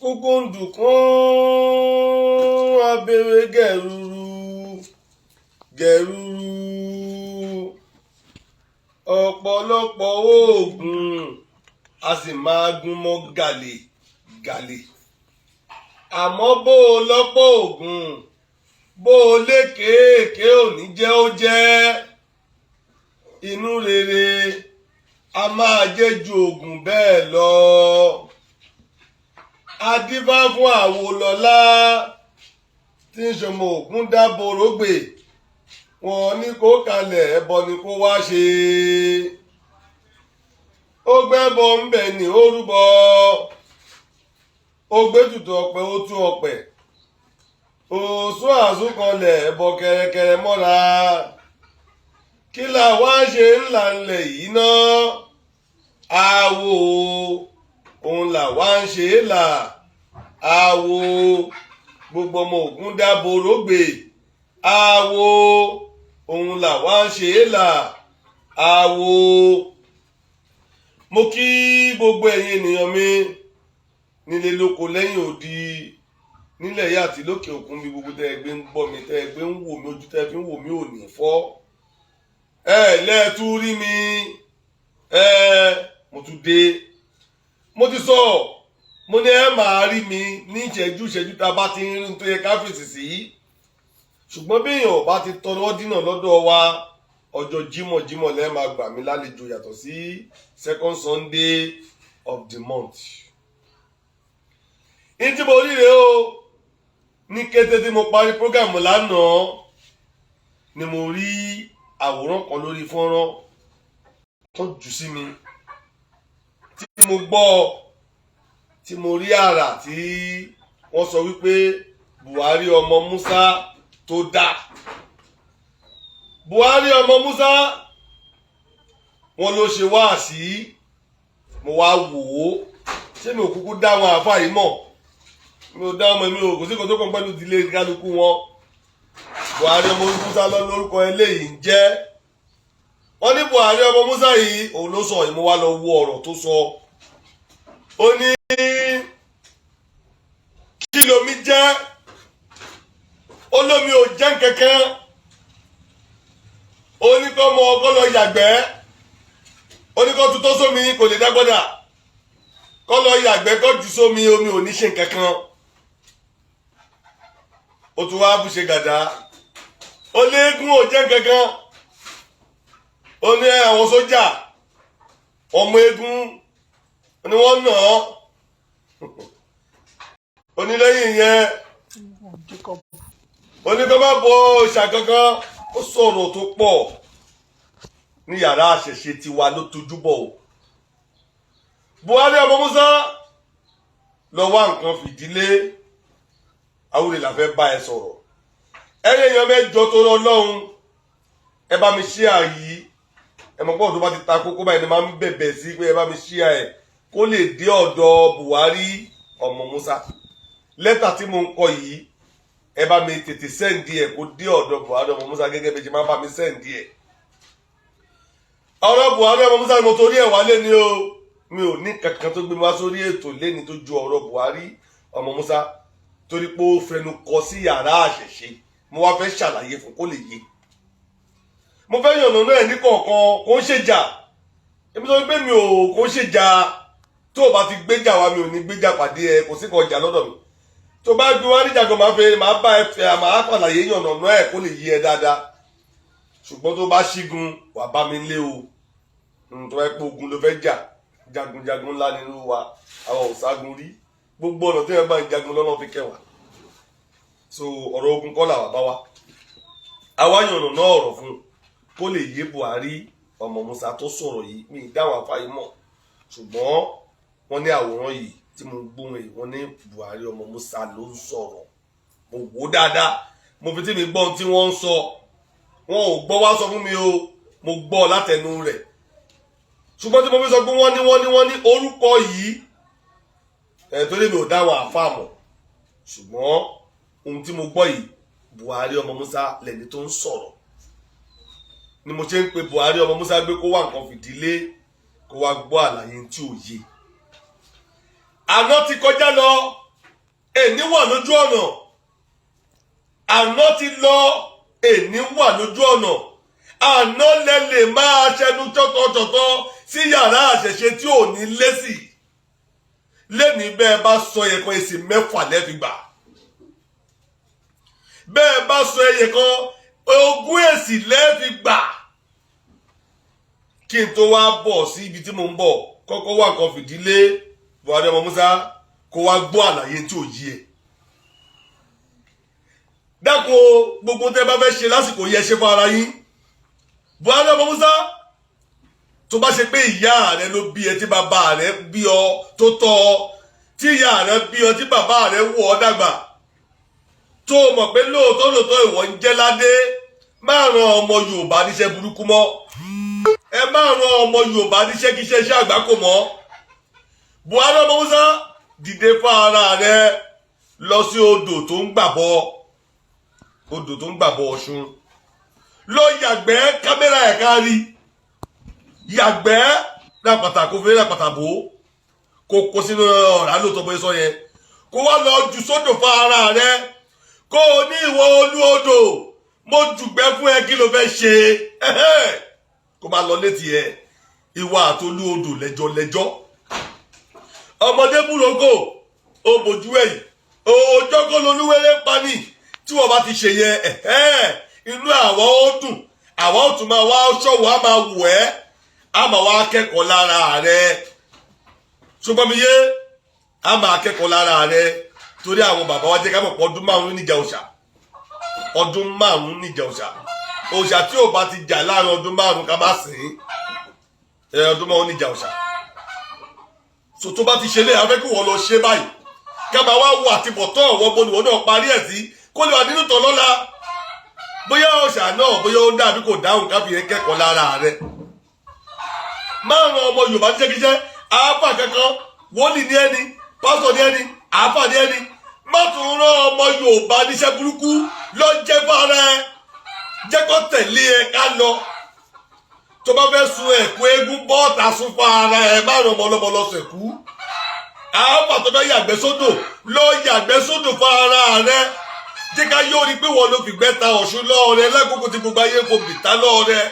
kúkúndùkún abẹ́rẹ́ gẹ̀rúrú ọ̀pọ̀lọpọ̀ oògùn a sì máa gún mọ́ gàlè àmọ́ bó o lọ́pọ̀ oògùn bó o lékèéké òní jẹ́ ó jẹ́ inú rere a máa jẹ́ ju oògùn bẹ́ẹ̀ lọ. Adífá fún Àwòlọ́lá tí ń ṣọmọ ògún dáborógbè wọn ní kó kalẹ̀ ẹbọ ni kó wá ṣe. Ó gbẹ́bọ ń bẹ̀ ní ó rúbọ ó gbé tutù ọ̀pẹ ó tú ọ̀pẹ òsún àsúnkanlẹ̀ ẹbọ kẹrẹkẹrẹ mọ́ra. Kí là wá ṣe ńlá ńlẹ̀ yìí ná àwò òun là wá ń ṣe é là àwò gbogbo ọmọ ògún dáborógbè àwò òun là wá ń ṣe é là àwò. Mo kí gbogbo ẹ̀yin ènìyàn mi nílé lóko lẹ́yìn odi nílẹ̀ yìí àti lókè òkun bí gbogbo tẹ́ ẹ gbé ń gbọ́ mi tẹ́ ẹ gbé ń wò mí ojú tẹ́ ẹ fi ń wò mí ò ní fọ́. Lẹ́ẹ̀tú rí mi mo tún dé mo ti sọ mo ní ẹ máa rí mi ní ìṣẹ́jú tá a bá ti ń rí tó yẹ ká fèsì sí ṣùgbọ́n bí èèyàn bá ti tọrọ dínà lọ́dọ̀ wa ọjọ́ jímọ̀ lẹ́ẹ̀ máa gbà mí lálejò yàtọ̀ sí second Sunday of the month. Ní tí mo rí rèé o ní kété tí mo parí program lánàá ni mo rí àwòrán kan lórí fọ́nrán tó jù sí mi tí mo gbọ́ tí mo rí àrà tí wọ́n sọ wípé Buhari ọmọ Musa tó dá. Buhari ọmọ Musa wọn ló ṣe wáàsí mo wá wò ó ṣé mi ò kúkú dá wọn àáfàá yìí mọ̀ mi ò dá ọmọ mi ò kò sí kò tó kàn pẹ̀lú ìdílé kálukú wọn. Buhari ọmọ Musa lórúkọ eléyìí ń jẹ́ wọ́n ní Buhari ọmọ Musa yìí òun ló sọ ìmú wa lọ wo ọ̀rọ̀ tó sọ. Ó ní kí lomi jẹ́ olómi ò jẹ́ kankan ó ní kọ́ ọmọ ọgọ́ lọ yàgbẹ́ ó ní kọ́ tutọ́ sómi kò lè dágbọ́dà kọ́ lọ yàgbẹ́ kọ́ jù sómi omi ò ní ṣe kankan. Ó tún wá bú ṣe gàdá ó léegun ò jẹ́ kankan ó ní àwọn sójà ọmọ eégún ni wọ́n nà án ó ní lẹ́yìn yẹn ó ní kó má bọ òòṣà kankan ó sọ̀rọ̀ tó pọ̀ ní yàrá àṣẹ̀ṣe tiwa ló tojú bọ̀ o. Buhari ọmọ Musa lọ wá nǹkan fìdílé Awurela fẹ́ bá ẹ sọ̀rọ̀ ẹ̀yin èèyàn mẹ́jọ tó lọ lọ́hùn ẹ bá mi ṣíà yìí ẹ mọ̀ pọ̀ tó bá ti ta kókó báyìí ni máa ń bẹ̀bẹ̀ sí pé ẹ bá mi ṣíà ẹ̀ kó lè dé ọ̀dọ̀ Buhari ọmọ Musa. Lẹ́tà tí mo ń kọ yìí ẹ bá mi tètè sẹ́ǹdì ẹ̀ kó dé ọ̀dọ̀ Buhari ọmọ Musa gẹ́gẹ́ bí ẹ ṣe máa bá mi sẹ́ǹdì ẹ̀. ọ̀rọ̀ Buhari ọmọ Musa ni mo torí ẹ̀ wálé ni o mi ò ní kankan tó gbé mi wá sórí ètò lẹ́ni tó ju ọ̀rọ̀ Buhari ọmọ Musa torí pé ó fẹnu kọ sí yàrá àṣẹ̀ṣe mo wá fẹ́ ṣàlàyé fún kó lè yé. Mo fẹ́ yànnà náà ní kọ̀ọ̀kan kó ń ṣèjà èmi tó ń gbé mi ò kó ń ṣèjà tó o bá ti gbéjà wa mi ò ní gbéjà pàdé ẹ kò sí kan ọjà lọ́dọ̀ mi tó bá gbé wá níjà gan máa bá ẹ fẹ́ máa pàlàyé yànnà náà ẹ kó lè yé ẹ dáadáa ṣùgbọ́n tó bá ṣígun wà bá mi lé o tó bá pé ogun ló fẹ́ jà jagunjagun ńlá nínú wa àwọn òṣàgun rí gbogbo ọ̀nà tí wọ́n bá ń jagun lọ́nà fi kẹwàá so ọ̀rọ̀ ogun kọ́ làwà bá wa àwa yànnà náà ọ̀rọ̀ fún kó lè yé Buhari ọmọ Musa tó sọ̀rọ̀ yìí mi dáhùn àfáyé mọ̀ ṣùgbọ́n wọ́n ní àwòrán yìí tí mo gbóhùn yìí wọ́n ní Buhari ọmọ Musa ló ń sọ̀rọ̀ mo wò dáadáa mo fi tí mi gbọ́ ohun tí wọ́n ń sọ wọn ò gbọ́ wá sọ fún mi o mo gbọ́ látẹnu rẹ̀ ṣùgbọ́n tí mo fi sọ pé wọ́n ní orúkọ yìí torí mi ò dáhùn àfáà mọ̀ ṣùgbọ́n ohun tí mo gbọ́ yìí Buhari ọmọ Musa lẹ́ni tó ń sọ̀rọ̀ ni mo ṣe ń pe Buhari ọmọ Musa gbé kó wá nǹkan fìdílé kó wá gbọ́ àlàyé tí ò yé. Àná ti kọjá lọ èní wà lójú ọ̀nà àná ti lọ èní wà lójú ọ̀nà àná lẹ máa ṣẹnu tọ́tọ́tọ́tọ́ sí yàrá àṣẹṣe tí ò ní lésì lẹ́ni bẹ́ẹ̀ bá sọ ẹyẹ kan èsì mẹ́fà lẹ́fi gbà bẹ́ẹ̀ bá sọ ẹyẹ kan ogún èsì lẹ́fi gbà kí n tó wá bọ̀ sí ibi tí mo ń bọ̀ kọ́kọ́ wà kan fìdílé buhari ọmọ musa kó wá gbọ́ àlàyé tí ò yí ẹ dákun gbogbo tẹ́ bá fẹ́ ṣe lásìkò yẹ ṣe fún ara yín buhari ọmọ musa tó bá ṣe pé ìyá rẹ ló bí ẹ tí bàbá rẹ bí ọ tó tọ́ ọ tí ìyá rẹ bí ọ tí bàbá rẹ wò ọ dàgbà tó mọ̀ pé lóòótọ́ ìwọ ń jẹ́ ládé má ràn ọmọ yorùbá níṣẹ́ burúkú mọ́ ẹ má ràn ọmọ yorùbá níṣẹ́ kíṣẹ́ iṣẹ́ àgbákò mọ́ buhari ọmọ musa dìde fún ara rẹ lọ sí odò tó ń gbàbọ̀ ọ̀ṣun lọ yàgbẹ́ kámẹ́rà ẹ̀ kárí yàgbẹ́ lápàtà kó fẹ́ lápàtà bò kó sínú ọ̀rá lóòótọ́ bóyá sọ yẹn kó wá lọ jù sódò fún ara rẹ kó o ní ìwọ olú odò mo jùgbẹ́ fún ẹ kí ló fẹ́ ṣe kó máa lọ létí ẹ ìwà àtolú odò lẹ́jọ́ ọmọdé búroko ó bójú ẹ̀yìn òòjọ́ kó lolúwẹ́rẹ́ pani tí wọ́n bá ti ṣe yẹ inú àwọn ó dùn àwọn ó tún máa wá ṣọ́wọ́ á máa wù ẹ́ á máa wá kẹ́kọ̀ọ́ lára rẹ̀ ṣùgbọ́n mi yé á máa kẹ́kọ̀ọ́ lára rẹ̀ torí àwọn bàbá wa jẹ́ ká mọ̀ pé ọdún 5 níjà òòṣà ọdún 5 níjà òòṣà tí ò bá ti jà láàrin ọdún 5 ká má sìn ọdún 5 níjà òòṣà so tó bá ti ṣe lé afẹ́ kí wọ́n lọ ṣe báyìí ká máa wá wo àtibọ̀tán ọ̀wọ́ bọ́ọ̀lù náà parí ẹ̀ sí kó lè wà nínú tọ̀ lọ́la bóyá òòṣà náà bóyá ó dàbí kò dáhùn ká fi yẹn kẹ́kọ̀ọ́ lára rẹ̀ márùn ọmọ yorùbá níṣẹ́kíṣẹ́ àáfà kankan wòlíì ní ẹni pásítọ̀ ní ẹni àáfà ní ẹni má tún rán ọmọ yorùbá níṣẹ́ burúkú lọ jẹ́ fara ẹ jẹ́ kó tẹ̀lé ẹ ká lọ tó bá fẹ́ sun ẹ̀kú eégún bọ́ọ̀tà sun fara ẹ márùn ọmọ ọlọ́mọ lọ sẹ̀kú àáfà tó fẹ́ yàgbẹ́ sódò lọ yàgbẹ́ sódò fara rẹ jẹ́ ká yóò rí pé wọ́n ló fi gbẹ́ta ọ̀ṣun lọ́ọ̀rẹ́ lákòókò tí gbogbo ayé kò bìtá lọ́ọ̀rẹ́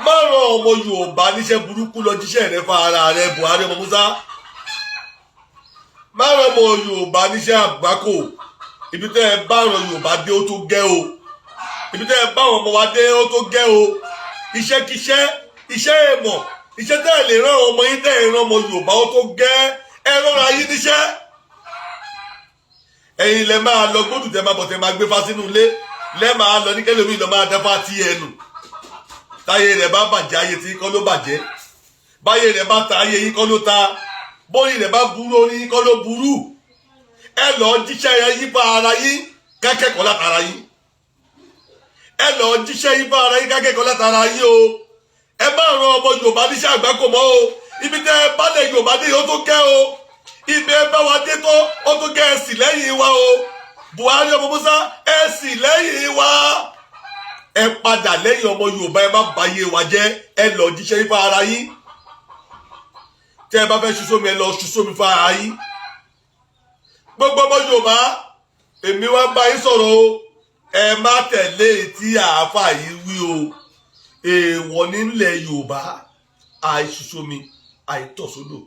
má ràn ọmọ yorùbá níṣẹ́ burúkú lọ jíṣẹ́ rẹ fún ara rẹ buhari ọmọ musa má ràn ọmọ yorùbá níṣẹ́ àgbákò ibi tẹ́ ẹ bá ràn yorùbá dé ó tó gẹ́ o ibi tẹ́ ẹ bá àwọn ọmọ wa dé ó tó gẹ́ o iṣẹ́ iṣẹ́ èèmọ̀ iṣẹ́ tẹ́ ẹ lè ràn ọmọ yín tẹ́ ẹ ràn ọmọ yorùbá ó tó gẹ́ ẹ rọra yín níṣẹ́ ẹ̀yin lẹ máa lọ gbódù tẹ́ máa bọ̀ tẹ́ máa gbé fa sínú ilé lẹ máa lọ ní kẹlẹ́mí lọ máa dáfá tí ẹnu táyé rẹ̀ bá bàjẹ́ ayé tí kọ́ ló bàjẹ́ báyé rẹ̀ bá ta ayé yín kọ́ ló ta bóyí rẹ̀ bá burú orí yín kọ́ ló burú ẹ lọ jíṣẹ́ yín bá ara yín kákẹ́kọ̀ọ́ látara yín ẹ lọ jíṣẹ́ yín bá ara yín kákẹ́kọ̀ọ́ látara yín o ẹ má ran ọmọ yorùbá níṣẹ́ àgbákò mọ́ o ibi tẹ́ ẹ bá lẹ̀ yorùbá dé ó tó kẹ́ o ibi ẹ bá wa dé tó ó tó kẹ́ ẹ sì lẹ́yìn wa o buhari ọmọ musa ẹ sì lẹ́yìn wa ẹ padà lẹ́yìn ọmọ yorùbá ẹ má báyé wa jẹ́ ẹ lọ jíṣẹ́ yín fún ara yín tẹ́ ẹ bá fẹ́ ṣùsómi ẹ lọ ṣùsómi fún ara yín gbogbo ọmọ yorùbá èmi wá bá yín sọ̀rọ̀ o ẹ má tẹ̀lé tí àáfà yìí wí o èèwọ̀ nílẹ̀ yorùbá àìṣùsómi àìtọ̀sódò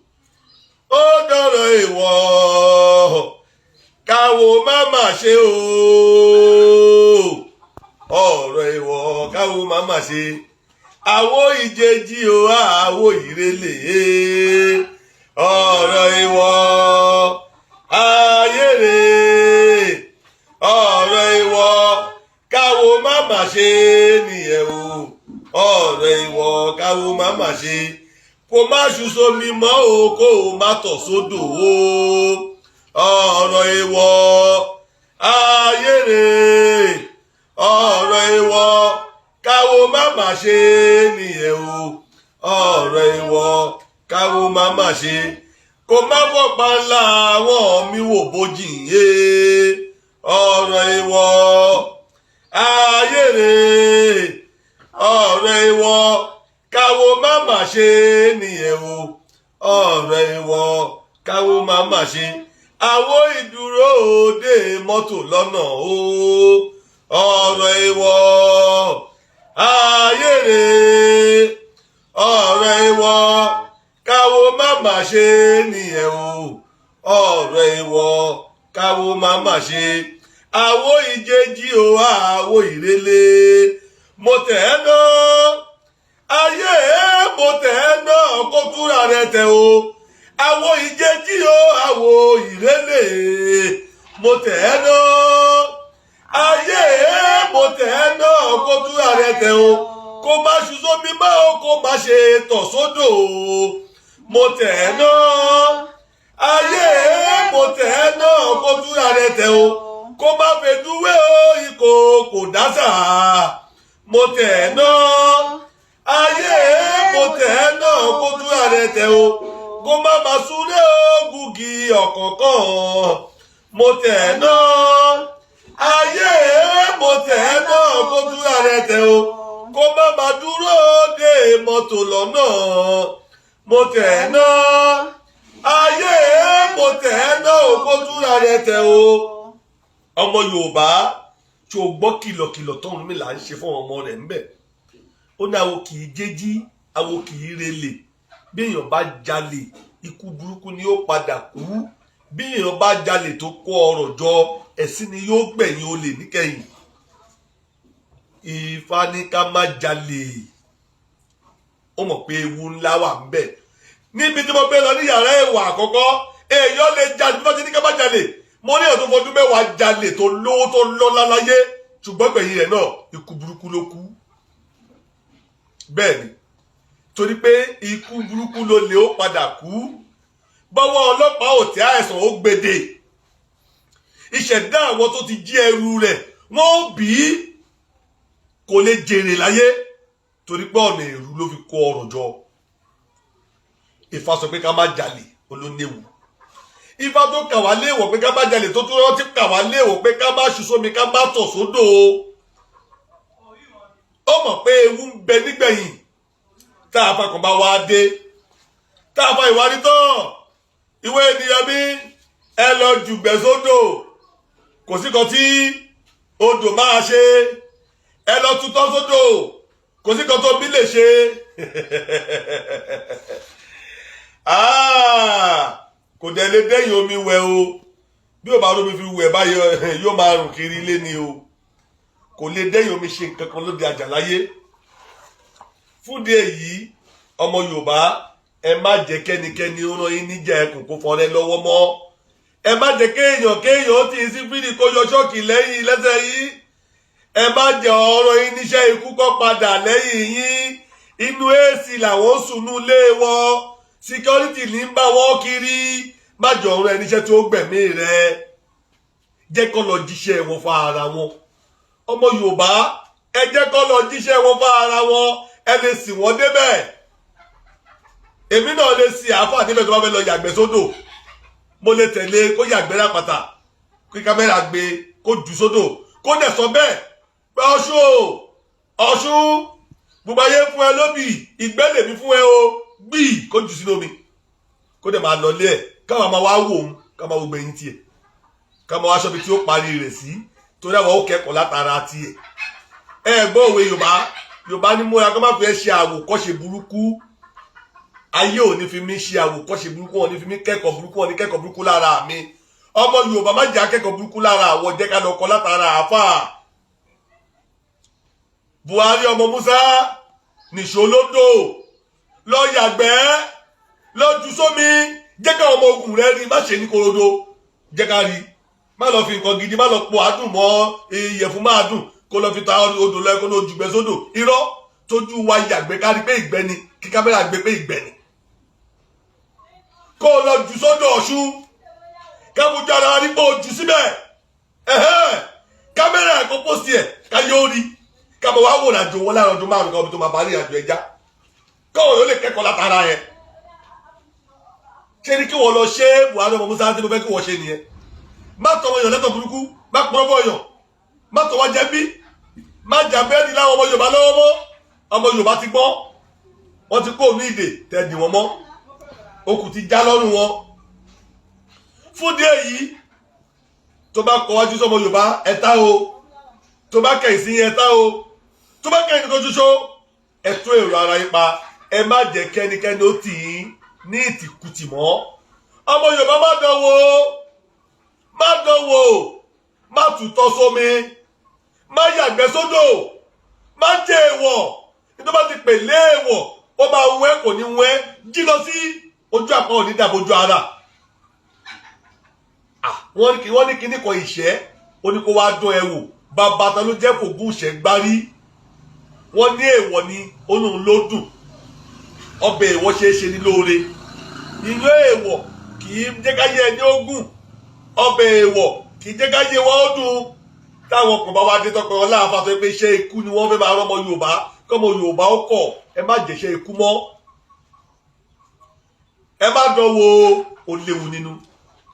ó dọ̀rọ̀ èèwọ̀ káwo má mà ṣe o ọ̀rọ̀ ìwọ̀ káwo máa mà ṣe àwo ìjejì o àwo ìrẹ̀lẹ̀ ọ̀rọ̀ ìwọ̀ ayére ọ̀rọ̀ ìwọ̀ káwo máa mà ṣe nìyẹn o ọ̀rọ̀ ìwọ̀ káwo máa mà ṣe kó má ṣu sómi mọ́ o kó o má tọ̀ sódò o ọ̀rọ̀ ìwọ̀ ayére ọ̀rọ̀ ìwọ̀ káwo má mà ṣe nìyẹn o ọ̀rọ̀ ìwọ̀ káwo má mà ṣe kó má fọ̀pá ńlá àwọn mi wò bójì yé ọ̀rọ̀ ìwọ̀ ayére ọ̀rọ̀ ìwọ̀ káwo má mà ṣe nìyẹn o ọ̀rọ̀ ìwọ̀ káwo má mà ṣe àwo ìdúró òde mọ́tò lọ́nà o ọ̀rọ̀ ìwọ ayére ọ̀rọ̀ ìwọ káwo má má ṣe nìyẹn o ọ̀rọ̀ ìwọ káwo má má ṣe àwo ìjejì o àwo ìrẹ̀lẹ̀ mo tẹ̀ ẹ́ náà ayé mo tẹ̀ ẹ́ náà kó túra rẹ tẹ̀ o àwo ìjejì o àwo ìrẹ̀lẹ̀ mo tẹ̀ ẹ́ náà ayé mo tẹ̀ ẹ́ náà kó túra rẹ tẹ̀ o kó má ṣu sómi má o kó má ṣe tọ̀ sódò mo tẹ̀ ẹ́ náà ayé mo tẹ̀ ẹ́ náà kó túra rẹ tẹ̀ o kó má fèdúwé o ìkòkò dásà mo tẹ̀ ẹ́ náà ayé mo tẹ̀ ẹ́ náà kó túra rẹ tẹ̀ o kó má má súré ògùgì ọ̀kọ̀ọ̀kan mo tẹ̀ ẹ́ náà ayé mo tẹ̀ ẹ́ náà kó túra rẹ tẹ̀ o kó má má dúró de mọ́tò lọ́nà mo tẹ̀ ẹ́ náà ayé mo tẹ̀ ẹ́ náà kó túra rẹ tẹ̀ o. ọmọ Yorùbá tí o gbọ́ kìlọ̀kìlọ̀ tọ́run mi là ń ṣe fún ọmọ rẹ̀ ńbẹ̀ ó ní àwo kì í jẹ́jí àwo kì í relè bí èèyàn bá jalè ikú burúkú ni ó padà kú bí èèyàn bá jalè tó kó ọrọ̀ jọ ẹ̀sín ni yóò gbẹ̀yìn olè níkẹyìn Ifá ní ká má jalè ó mọ̀ pé ewu ńlá wà ńbẹ̀ níbi tí mo gbé lọ ní yàrá ẹ̀wà àkọ́kọ́ èèyàn lè jalè bí wọ́n ti ní ká má jalè mo ní ọdún fọdún mẹ́wàá jalè tó lówó tó lọ́lá láyé ṣùgbọ́n gbẹ̀yìn rẹ̀ náà ikú burúkú ló kú bẹ́ẹ̀ ni torí pé ikú burúkú ló lè ó padà kú bọ́wọ́ ọlọ́pàá ò tẹ́ àìsàn ó gbèdè ìṣẹ̀dá àwọn tó ti jí ẹrù rẹ̀ wọ́n ó bí kò lè jèrè láyé torí pé ọ̀nà èrú ló fi kó ọrọ̀ jọ Ifá sọ pé ká má jalè olónéwu Ifá tó kà wá léèwọ̀ pé ká má jalè tó tún rántí kà wá léèwọ̀ pé ká má ṣu sómi ká má tọ̀ sódò ó mọ̀ pé ewu ń bẹ nígbẹ̀yìn tá a fakàn bá wá dé tá a fa ìwárí tán ìwé ènìyàn mi ẹ lọ jùgbẹ́ sódò kò sí kan tí odò máa ṣe ẹ lọ tutọ́ sódò kò sí kan tó bí lè ṣe kò dẹ̀ lè dẹ́yìn omi wẹ̀ o bí ó bá rómi fi wẹ̀ báyìí yóò máa rùn kiri ilé ni o kò lè dẹ́yìn omi ṣe nǹkan kan lóde àjàláyé fúndì èyí ọmọ Yorùbá ẹ má jẹ́ kẹ́nikẹ́ni ó rán yín níjà ẹkùn kó fọrẹ́ lọ́wọ́ mọ́ ẹ má jẹ́ kéèyàn tí ì sí fídì kó yọ ṣọ́ọ̀kì lẹ́yìn lẹ́sẹ̀ yìí ẹ má jẹ́ ọ̀rọ̀ yín níṣẹ́ ikú kọ́ padà lẹ́yìn yín inú èsì làwọn sùnú lé wọn síkírọ́rìtì ní ń bá wọn kiri má jọ ọ̀rọ̀ ẹniṣẹ́ tí ó gbẹ̀mí rẹ jẹ́ kó lọ jíṣẹ́ wọn fún ara wọn ọmọ Yorùbá ẹ jẹ́ kó lọ jíṣẹ́ wọn fún ara wọn ẹ lè sìn wọ́n débẹ̀ èmi náà lè sin àáfàá débẹ̀ tó bá fẹ́ lọ yàgbẹ́ sódò mo lè tẹ̀lé kó yàgbẹ́ lápàtà kí kámẹ́rà gbé kó jù sódò kó dẹ̀ sọ bẹ́ẹ̀ pé Ọ̀ṣun gbogbo ayé fún ẹ lóbì ìgbẹ́ lèmi fún ẹ o gbì kó jù sínú omi kó dẹ̀ máa lọ lé ẹ̀ káwọn máa wá wò ó ká máa wo gbẹ̀yìn tiẹ̀ ká máa wá aṣọ tí ó parí rẹ̀ sí torí àwọn ó kẹ́kọ̀ọ́ látara tiẹ̀ ẹ gbọ́ òwe Yorùbá ní múra kó má fi ẹ ṣe àwòkọ́ṣe burúkú ayé ò ní fi mí ṣe àwòkọ́ṣe burúkú wọn ní fi mí kẹ́kọ̀ọ́ burúkú wọn ní kẹ́kọ̀ọ́ burúkú lára mi ọmọ Yorùbá má jẹ́ akẹ́kọ̀ọ́ burúkú lára àwọn jẹ́ ká lọ kọ́ látara àáfàá Buhari ọmọ Musa nìṣó lódò lọ yàgbẹ́ lọ jù sómi jẹ́ ká ọmọ ogun rẹ rí má ṣe ní korodo jẹ́ ká rí má lọ fi nǹkan gidi má lọ po àdùn mọ́ ìyẹ̀fun máa dùn kó lọ fi ta odò lọ kó lọ jùgbẹ́ sódò irọ́ tójú wa yàgbẹ́ ká rí pé ìgbẹ́ ni kí kámẹ́rà gbé pé ìgbẹ́ ni kó lọ jù sódò Ọ̀ṣun kábùjọ ara rí pé o jù síbẹ̀ kámẹ́rà kó pósì ẹ̀ ká yóò rí kábọ̀ wá wò ràjò wọn láàrin ọdún márùn kan tó máa parí àjò ẹja káwọn yóò lè kẹ́kọ̀ọ́ látara yẹn ṣé ní kí wọ́n lọ ṣe Buhari ọmọ Musa tí mo fẹ́ kí wọ́n ṣe nìyẹn má tọwọ́ èèyàn lẹ́tọ̀ burúkú má pọ́nbọ́ èèyàn má tọwọ́ jẹ́bí má jà bẹ́ẹ̀ni láwọn ọmọ Yorùbá lọ́wọ́ mọ́ ọmọ Yorùbá ti gbọ́ wọ́n ti kó ní ìdè tẹ̀dì wọn mọ́ okùn ti já lọ́rùn wọn fún díẹ̀ yìí tó bá kọ wájú sọmọ Yorùbá ẹ̀ta o tó bá kẹ̀yìn sí ẹ̀ta o tó bá kẹ̀yìn nìkan ṣoṣo ẹ̀tọ́ èrò ara yín pa ẹ má jẹ́ kẹ́nikẹ́ni ó tì í ní ìtìkùtì mọ́ ọmọ Yorùbá má dánwò má tutọ́ sómi má yàgbẹ́ sódò má jẹ́ èèwọ̀ nítorí bá ti pè léèwọ̀ ó bá wẹ́ kò ní wẹ́ jí lọ sí ojú àpá òní dàbójú ara wọ́n ní kíní kan ìṣẹ́ ó ní kó wá dún ẹ wò bàbá ta ló jẹ́ kó gún ìṣẹ́ gbárí wọ́n ní èèwọ̀ ni olóhùn ló dùn ọbẹ̀ èèwọ̀ ṣe é ṣe ní lóore ìyàn èèwọ̀ kì í jẹ́ ká yẹ ẹni ogún ọbẹ̀ èèwọ̀ kì í jẹ́ ká yẹ wọ́n ó dùn táwọn kan bá wá dé tọpẹ wọn láàfà tó pé iṣẹ́ ikú ni wọ́n fẹ́ máa rán ọmọ Yorùbá kọ́mọ Yorùbá ó kọ̀ ẹ má jẹ̀ṣẹ́ ikú mọ́ ẹ má dánwò ó léwu nínú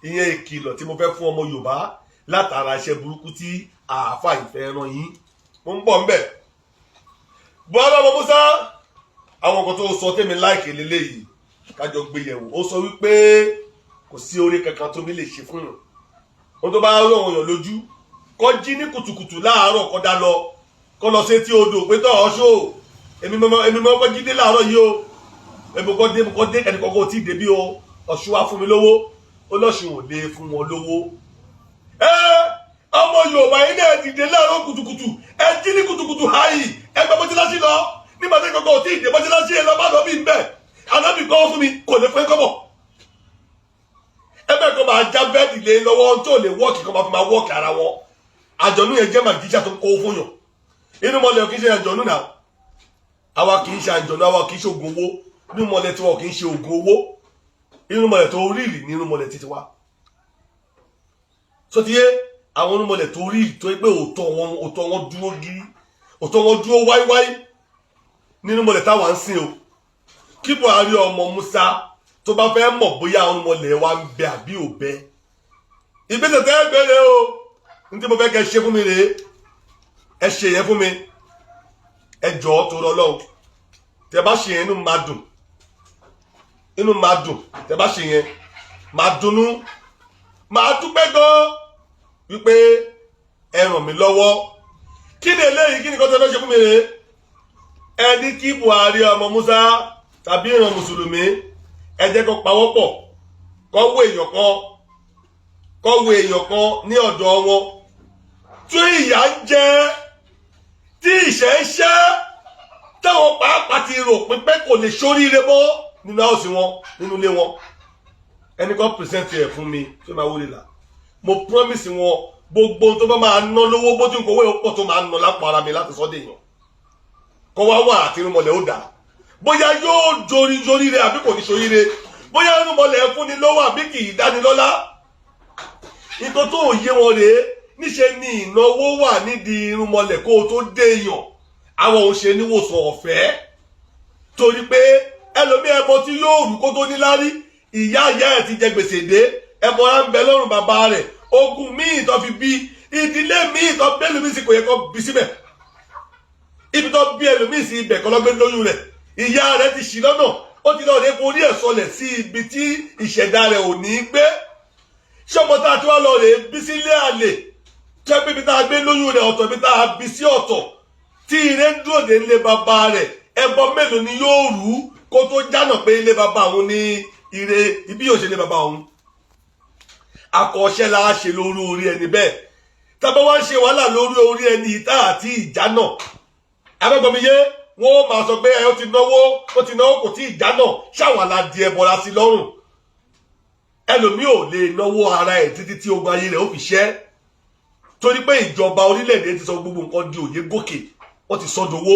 ìyẹn ìkìlọ̀ tí mo fẹ́ fún ọmọ Yorùbá látara iṣẹ́ burúkú tí àáfà ìfẹ́ ràn yín mo ń bọ̀ ńbẹ̀ Buhari ọmọ Musa àwọn nǹkan tó sọ tèmi láìkè lélẹ́yìí kájọ gbé yẹ̀wò ó sọ wípé kò sí oore kankan tó mi lè ṣe fún yàn ó tó bá rán òyàn lójú kó jí ní kùtùkùtù láàárọ̀ kó dá lọ kó lọ sétí odò pé tọ́ ọ ṣó èmi mọ́ kó jí dé láàárọ̀ yìí o èmi kó dé ẹnì kọ́kọ́ tí ì débí o ọ̀ṣun wá fún mi lówó ó lọ́ṣun ò lè fún wọn lówó. ọmọ Yorùbá yìí náà dìde láàárọ̀ kùtùkùtù ẹ jí ní kùtùkùtù háyì ẹ gbọ́ mọ́tíláṣí lọ nígbà tí kọ́kọ́ tí ì dé mọ́tíláṣí ẹ lọ bá lọ bí n bẹ̀ ànábì kọ́ fún mi kò lè fẹ́ kọ́bọ̀ ẹgbẹ́ kan máa já bẹ́ẹ̀dì lé lọ́wọ́ tó lè wọ́ọ̀kì kan máa fi máa wọ́ọ̀kì ara wọn àjọ̀nú yẹn jẹ́ màgíjà tó ń kó fún yàn inú mọ́lẹ̀ kì í ṣe àjọ̀nú náà àwa kì í ṣe àjọ̀nú àwa kì í ṣe oògùn owó inú mọ́lẹ̀ tí wọn kì í ṣe oògùn owó inú mọ́lẹ̀ tó ríìlì ní inú mọ́lẹ̀ títí wá tó ti yé àwọn inú mọ́lẹ̀ tó ríìlì tó yẹ pé òótọ́ wọn dúró gírí òótọ́ wọn dúró wáíwáí nínú mọ́lẹ̀ táwa ń sìn o kí Buhari ọmọ Musa tó bá fẹ́ mọ̀ bóyá àwọn ọmọlẹ̀ wa ń bẹ àbí ò bẹ ìgbésẹ̀ tẹ́ ẹ bẹ̀rẹ̀ o ní tí mo fẹ́ kẹ́ ṣe fún mi rèé ẹ ṣe yẹn fún mi ẹ jọ̀ọ́ tó lọ́lọ́run tẹ́ bá ṣe yẹn inú máa dùn tẹ́ bá ṣe yẹn máa dunnú máa dúpẹ́ gan wípé ẹ ràn mí lọ́wọ́ kí ni eléyìí kí ni kọ́ tẹ́ fẹ́ ṣe fún mi rèé ẹ ní kí Buhari ọmọ Musa tàbí ìran mùsùlùmí ẹ jẹ́ kó pawọ́pọ̀ kó wo èèyàn kan ní ọ̀dọ̀ wọn tí ìyà ń jẹ tí ìṣẹ́ ń ṣẹ́ táwọn pàápàá ti rò pé kò lè ṣoríire mọ́ nínú àwòsí wọn nínú ilé wọn ẹni kan pìrìsẹ́ǹtì ẹ̀ fún mi tó máa wọlé là mo promise wọn gbogbo tó bá máa ná lówó bójú nǹkan owó pọ̀ tó máa ná lápò ara mi láti sọ́dẹ̀ èèyàn kọ́ wá wà àti irúnmọlẹ̀ ó dà bóyá yóò jorí rẹ àbí kò ní ṣoríire bóyá irúnmọlẹ̀ fún ni lọ́wọ́ àbí kì í dáni lọ́lá nǹkan tó yé wọn rèé níṣe ni ìnáwó wà nídìí irúnmọlẹ̀ kó o tó dé èèyàn àwọn òun ṣe níwòsàn ọ̀fẹ́ torí pé ẹlòmí ẹbọ tí yóò rù kó tó níláárí ìyá ẹ̀ ti jẹ gbèsè dé ẹbọ rẹ ń bẹ lọ́rùn bàbá rẹ̀ ogun míì tó fi bí ìdílé míì tó bẹ́ẹ̀ lómi sì kò yẹ kó bí síbẹ̀ ibi tó bí ẹlòmíì sí ibẹ̀ kọ́ lọ́gbẹ́ lóyún rẹ̀ ìyá rẹ̀ ti ṣì lọ́nà ó ti lọ́ọ́ rẹ̀ forí ẹ̀ sọlẹ̀ sí ibi tí ìṣẹ̀dá rẹ̀ ò ní gbé ṣé ọmọ tá a ti wá lọ rè é bí sílé àlè jẹ́ pé ibi tá a gbé lóyún rẹ̀ ọ̀tọ̀ ibi tá a bí sí ọ̀tọ̀ tí ire ń dúró dé ilé bàbá rẹ̀ ẹbọ mélòó ni yóò rú kó tó jánà pé ilé bàbá òun ní ire ibi yóò ṣe ilé bàbá òun akọ́ṣẹ́ la ṣe lórí orí ẹni bẹ́ẹ̀ tábà wá ń ṣe wàhálà lórí orí ẹni ìta àti ìjà náà abẹ́gbọ̀nmi yé wọ́n máa sọ pé ó ti náwó kò tí ìjà náà ṣàwàlà di ẹbọra sí lọ́rùn ẹlòmíì ò lè náwó ara ẹ̀ títí tí ogun ayé rẹ̀ ó fi ṣẹ́ torí pé ìjọba orílẹ̀-èdè ti sọ gbogbo nǹkan di òye gòkè wọ́n ti sọ́dọ̀ owó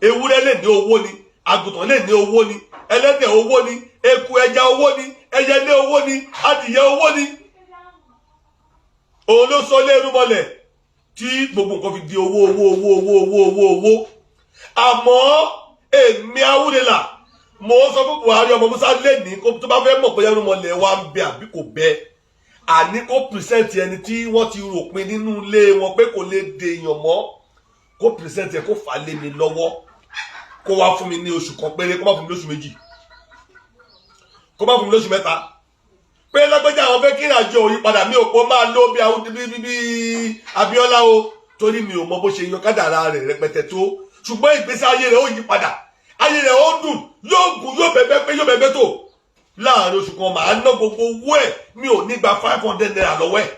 ewúrẹ́ lè ní owó ni àgùntàn lè ní owó ni ẹlẹ́dẹ̀ owó ni eku ẹja owó ni ẹyẹlé owó ni adìyẹ owó ni òun ló sọ lé irúnmọlẹ̀ tí gbogbo nǹkan fi di owó àmọ́ èmi Awurela mo sọ fún Buhari ọmọ Musa lẹ́ni kó tó bá fẹ́ mọ̀ bóyá irúnmọlẹ̀ wa ń bẹ àbí kò bẹ àní kó pìrìsẹ́ǹtì ẹni tí wọ́n ti rò pin nínú ilé wọn pé kò lè de èèyàn mọ́ kó pìrìsẹ́ǹtì ẹ kó fà lé mi lọ́wọ́ kó wá fún mi ní oṣù kan péré kó má fún mi lóṣù méjì kó má fún mi lóṣù mẹ́ta pé lágbájá àwọn fẹ́ kí ìrìnàjò òyípadà mi ò pọ̀ máa lọ bí àwọn bí Abíọ́lá o torí mi ò mọ bó ṣe yan kádàrá rẹ̀ rẹpẹtẹ tó ṣùgbọ́n ìgbésí ayé rẹ̀ ó yí padà ayé rẹ̀ ó dùn yóò gùn yóò bẹ̀bẹ̀ pé yóò bẹ̀bẹ̀ tó láàrin oṣù kan màá ná gbogbo owó ẹ̀ mi ò ní gba 500 naira lọ́wọ́ ẹ̀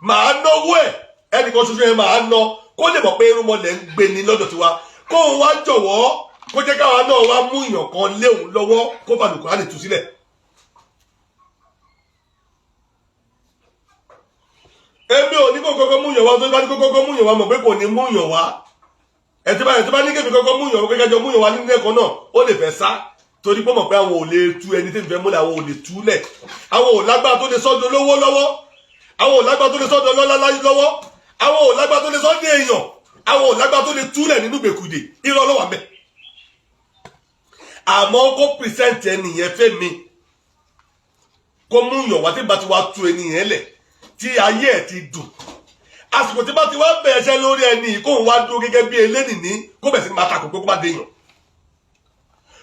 màá ná owó ẹ̀ ẹnìkan ṣoṣo yẹn màá ná kó lè mọ̀ pé irúnmọlẹ̀ ń gbé ní lọ́dọ̀ tiwa kó o wá jọ̀wọ́ kó jẹ́ káwa náà wá mú ìyàn kan léwu lọ́wọ́ kó balùkù á lè tú sílẹ̀. èmi ò ní kó kọ́kọ́ mú ìyàn wá tó bá ní kó kọ́kọ́ mú ìyàn wá mọ̀ pé kò ní mú ìyàn wá ẹ̀ tí bá ní kébì kọ́kọ́ mú ìyàn wá pé kájọ mú ìyàn wá nínú ẹ̀kọ́ náà ó lè fẹ́ sá torí pé mọ̀ pé àwọn ò lè tú ẹni tí ń fẹ́ múlẹ̀ àwọn ò lè túlẹ̀ àwọn ò lágbára tó lè sọ́dọ̀ lówó lọ́wọ́ àwọn ò lágbára tó lè sọ́dọ̀ lọ́lá lọ́wọ́ àwọn ò lágbára tó lè sọ́dọ̀ èèyàn àwọn ò lágbára tó lè túlẹ̀ nínú gbèkúdè irọ́ ló wà ńbẹ̀ àmọ́ kó pìrìsẹ́ǹtì ẹnìyẹn fẹ́ mi kó mú yàn wá tí bá ti wá tú ẹnìyẹn lẹ̀ tí ayé ẹ̀ ti dùn àsìkò tí bá ti wá bẹ̀rẹ̀ ṣẹ́ lórí ẹni kó wá dúró gẹ́gẹ́ bí elénìní kó bẹ̀ sí máa takò pé kó má dé yàn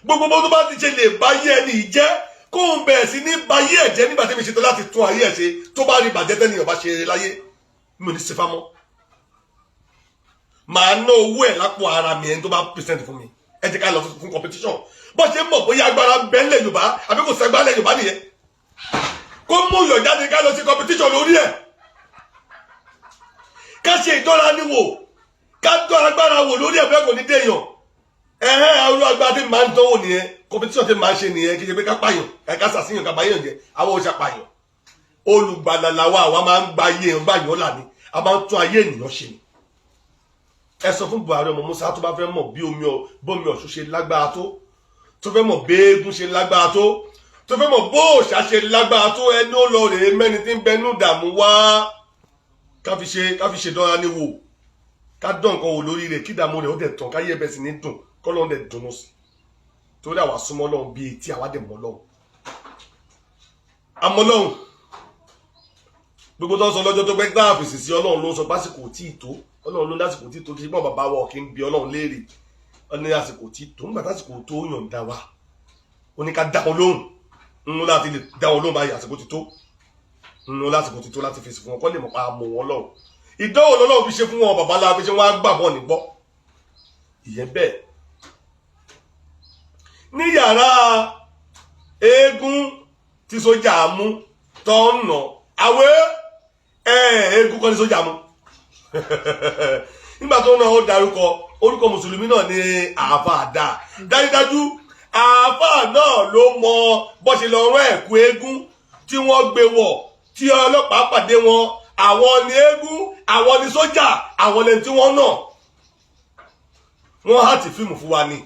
gbogbo bó tó bá ti ṣe lè báyé ẹni jẹ́ kó ń bẹ̀rẹ̀ sí ní báyé ẹ̀ jẹ́ nígbà tí mi ṣetán láti tún ayé ẹ̀ ṣe tó bá rí bàjẹ́ tẹ́nìyàn bá ṣe láyé mi ò ní ṣe fámọ́ màá ná owó ẹ̀ lápò ara mi ẹni tó bá pèsèǹtì fún mi ẹ jẹ́ ká lọ fún competition bó ṣe ń mọ̀ bóyá agbára ń bẹ ńlẹ̀ Yorùbá àbí kò sẹ́gbá ńlẹ̀ Yorùbá nìyẹn kó mú yọ̀ jáde ká lọ sí competition lórí ẹ̀ ká ṣe ìdánra níwò ká dán agbára wò lórí ẹ̀ bẹ́ẹ̀ kò ní déèyàn àwọn agbára tí màá ń dánwò nìyẹn competition tí màá ṣe nìyẹn kí ṣe pé ká pààyàn ká ṣàṣìyàn ká báyàn jẹ àwọn ò ṣàpààyàn olùgbàlà làwa àwa máa ń gba ayé èèyàn báyàn là ní a máa ń tún ayé ènìyàn ṣe ni ẹ sọ fún Buhari ọmọ Musa tó bá fẹ́ mọ̀ bí bómi Ọ̀ṣun ṣe lágbára tó fẹ́ mọ̀ béégún ṣe lágbára tó fẹ́ mọ̀ bó òòṣà ṣe lágbára tó ẹni ó lọ rèé mẹ́ni tí ń bẹnu dààmú wá ká fi ṣe dánra ní wò ká dán nǹkan wò lórí rẹ̀ kí ìdààmú rẹ̀ ó dẹ̀ tán káyé ẹbẹ̀ sì ní dùn kọ́lọ́n dẹ̀ dùnú sí torí àwa súnmọ́ Ọlọ́run bíi etí àwa dẹ̀ mọ́ Ọlọ́run àmọ́ Ọlọ́run gbogbo tó ń sọ lọ́jọ́ tó pẹ́ gbá àfèsì sí Ọlọ́run ló ń sọ pásìkò tí ì tó Ọlọ́run ló ní àsìkò tí ì tó kí ṣùgbọ́n bàbá wa kì í bi Ọlọ́run léèrè ní àsìkò tí ì tó nígbà tásìkò tó yọ̀ǹda wa ó ní ká dá wọn lóhùn ń láti lè dá wọn lóhùn báyìí àsìkò ti tó ń lásìkò ti tó láti fèsì fún wọn kọ́ lè mọ̀ pa mọ̀ wọn lọ́rùn ìdánwò lọ́lọ́run fi ṣe fún wọn bàbá la fi ṣe wọn á gbàgbọ́ nígbọ́ ìyẹn bẹ́ẹ̀ ní yàrá eégún tí sójà mú tó ń nà àwẹ́ eégún kọ́ ní sójà mú nígbà tó ń nà ó darúkọ orúkọ mùsùlùmí náà ní àáfàá dájúdájú àáfàá náà ló mọ bó ṣe lọ rán ẹ̀kú eégún tí wọ́n gbé wọ̀ tí ọlọ́pàá pàdé wọn àwọn ni eégún àwọn ni sójà àwọn lẹ́ni tí wọ́n nà wọ́n há ti fíìmù fún wa ni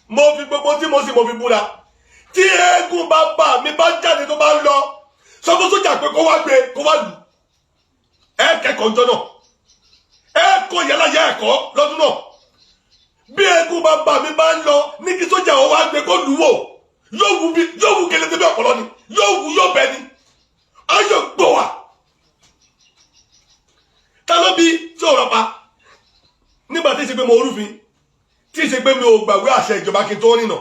mo fi gbogbo tí mo sì mo fi búra tí eégún bá bà mí bá jáde tó bá ń lọ sọ fún sójà pé kó wá gbé kó wá lù ẹ kẹ́kọ̀ọ́ jọ náà ẹ kó yàrá yá ẹ̀kọ́ lọ́dún náà bí eégún bá bà mí bá ń lọ ní kí sójà ó wá gbé kó lù wò yóò wù kélété bí ọ̀pọ̀lọ́ ni yóò bẹ ni ayọ̀ gbọ̀ wá ta ló bí tí ò rọpa nígbà tí ì ṣe pé mo rúfin tí ì ṣe pé mi ò gbàgbé àṣẹ ìjọba kí n tó rìnà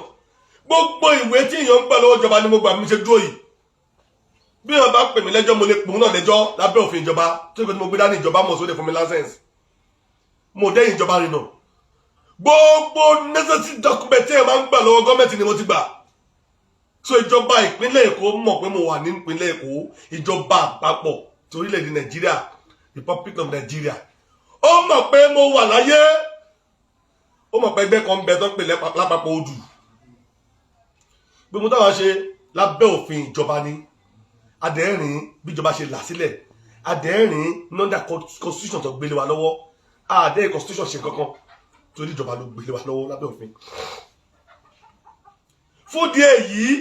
gbogbo ìwé tí èèyàn ń gbà lọ́wọ́ ìjọba ni mo gbà mí ṣe dúró yìí bí wọn bá pè mí lẹ́jọ́ mo lè pòun náà lẹ́jọ́ lábẹ́ òfin ìjọba tó ìgbà tí mo gbé dání ìjọba mọ̀ sóde fún mi láńsẹ̀nsì mo dẹ́yìn ìjọba rìnà gbogbo necessary document tí èèyàn máa ń gbà lọ́wọ́ gọ́ọ̀mẹ̀ntì ni mo ti gbà so ìjọba ìpínlẹ̀ Èkó mọ̀ pé mo wà ní ìpínlẹ̀ Èkó ìjọba àpapọ̀ torílẹ̀-èdè Nàìjíríà Republic of Nigeria ó mọ̀ pé mo wà láyé ó mọ̀ pé ẹgbẹ́ kan ń bẹ tó ń pè lápapọ̀ odù gbogbo táwọn ṣe lábẹ́ òfin ìjọba ni adẹ́rìn bí ìjọba ṣe là sílẹ̀ adẹ́rìn nọ́ndà constitution tó gbélé wa lọ́wọ́ adẹ́rìn constitution ṣe kankan torí ìjọba ló gbélé wa lọ́wọ́ lábẹ́ òfin fún díẹ̀ yìí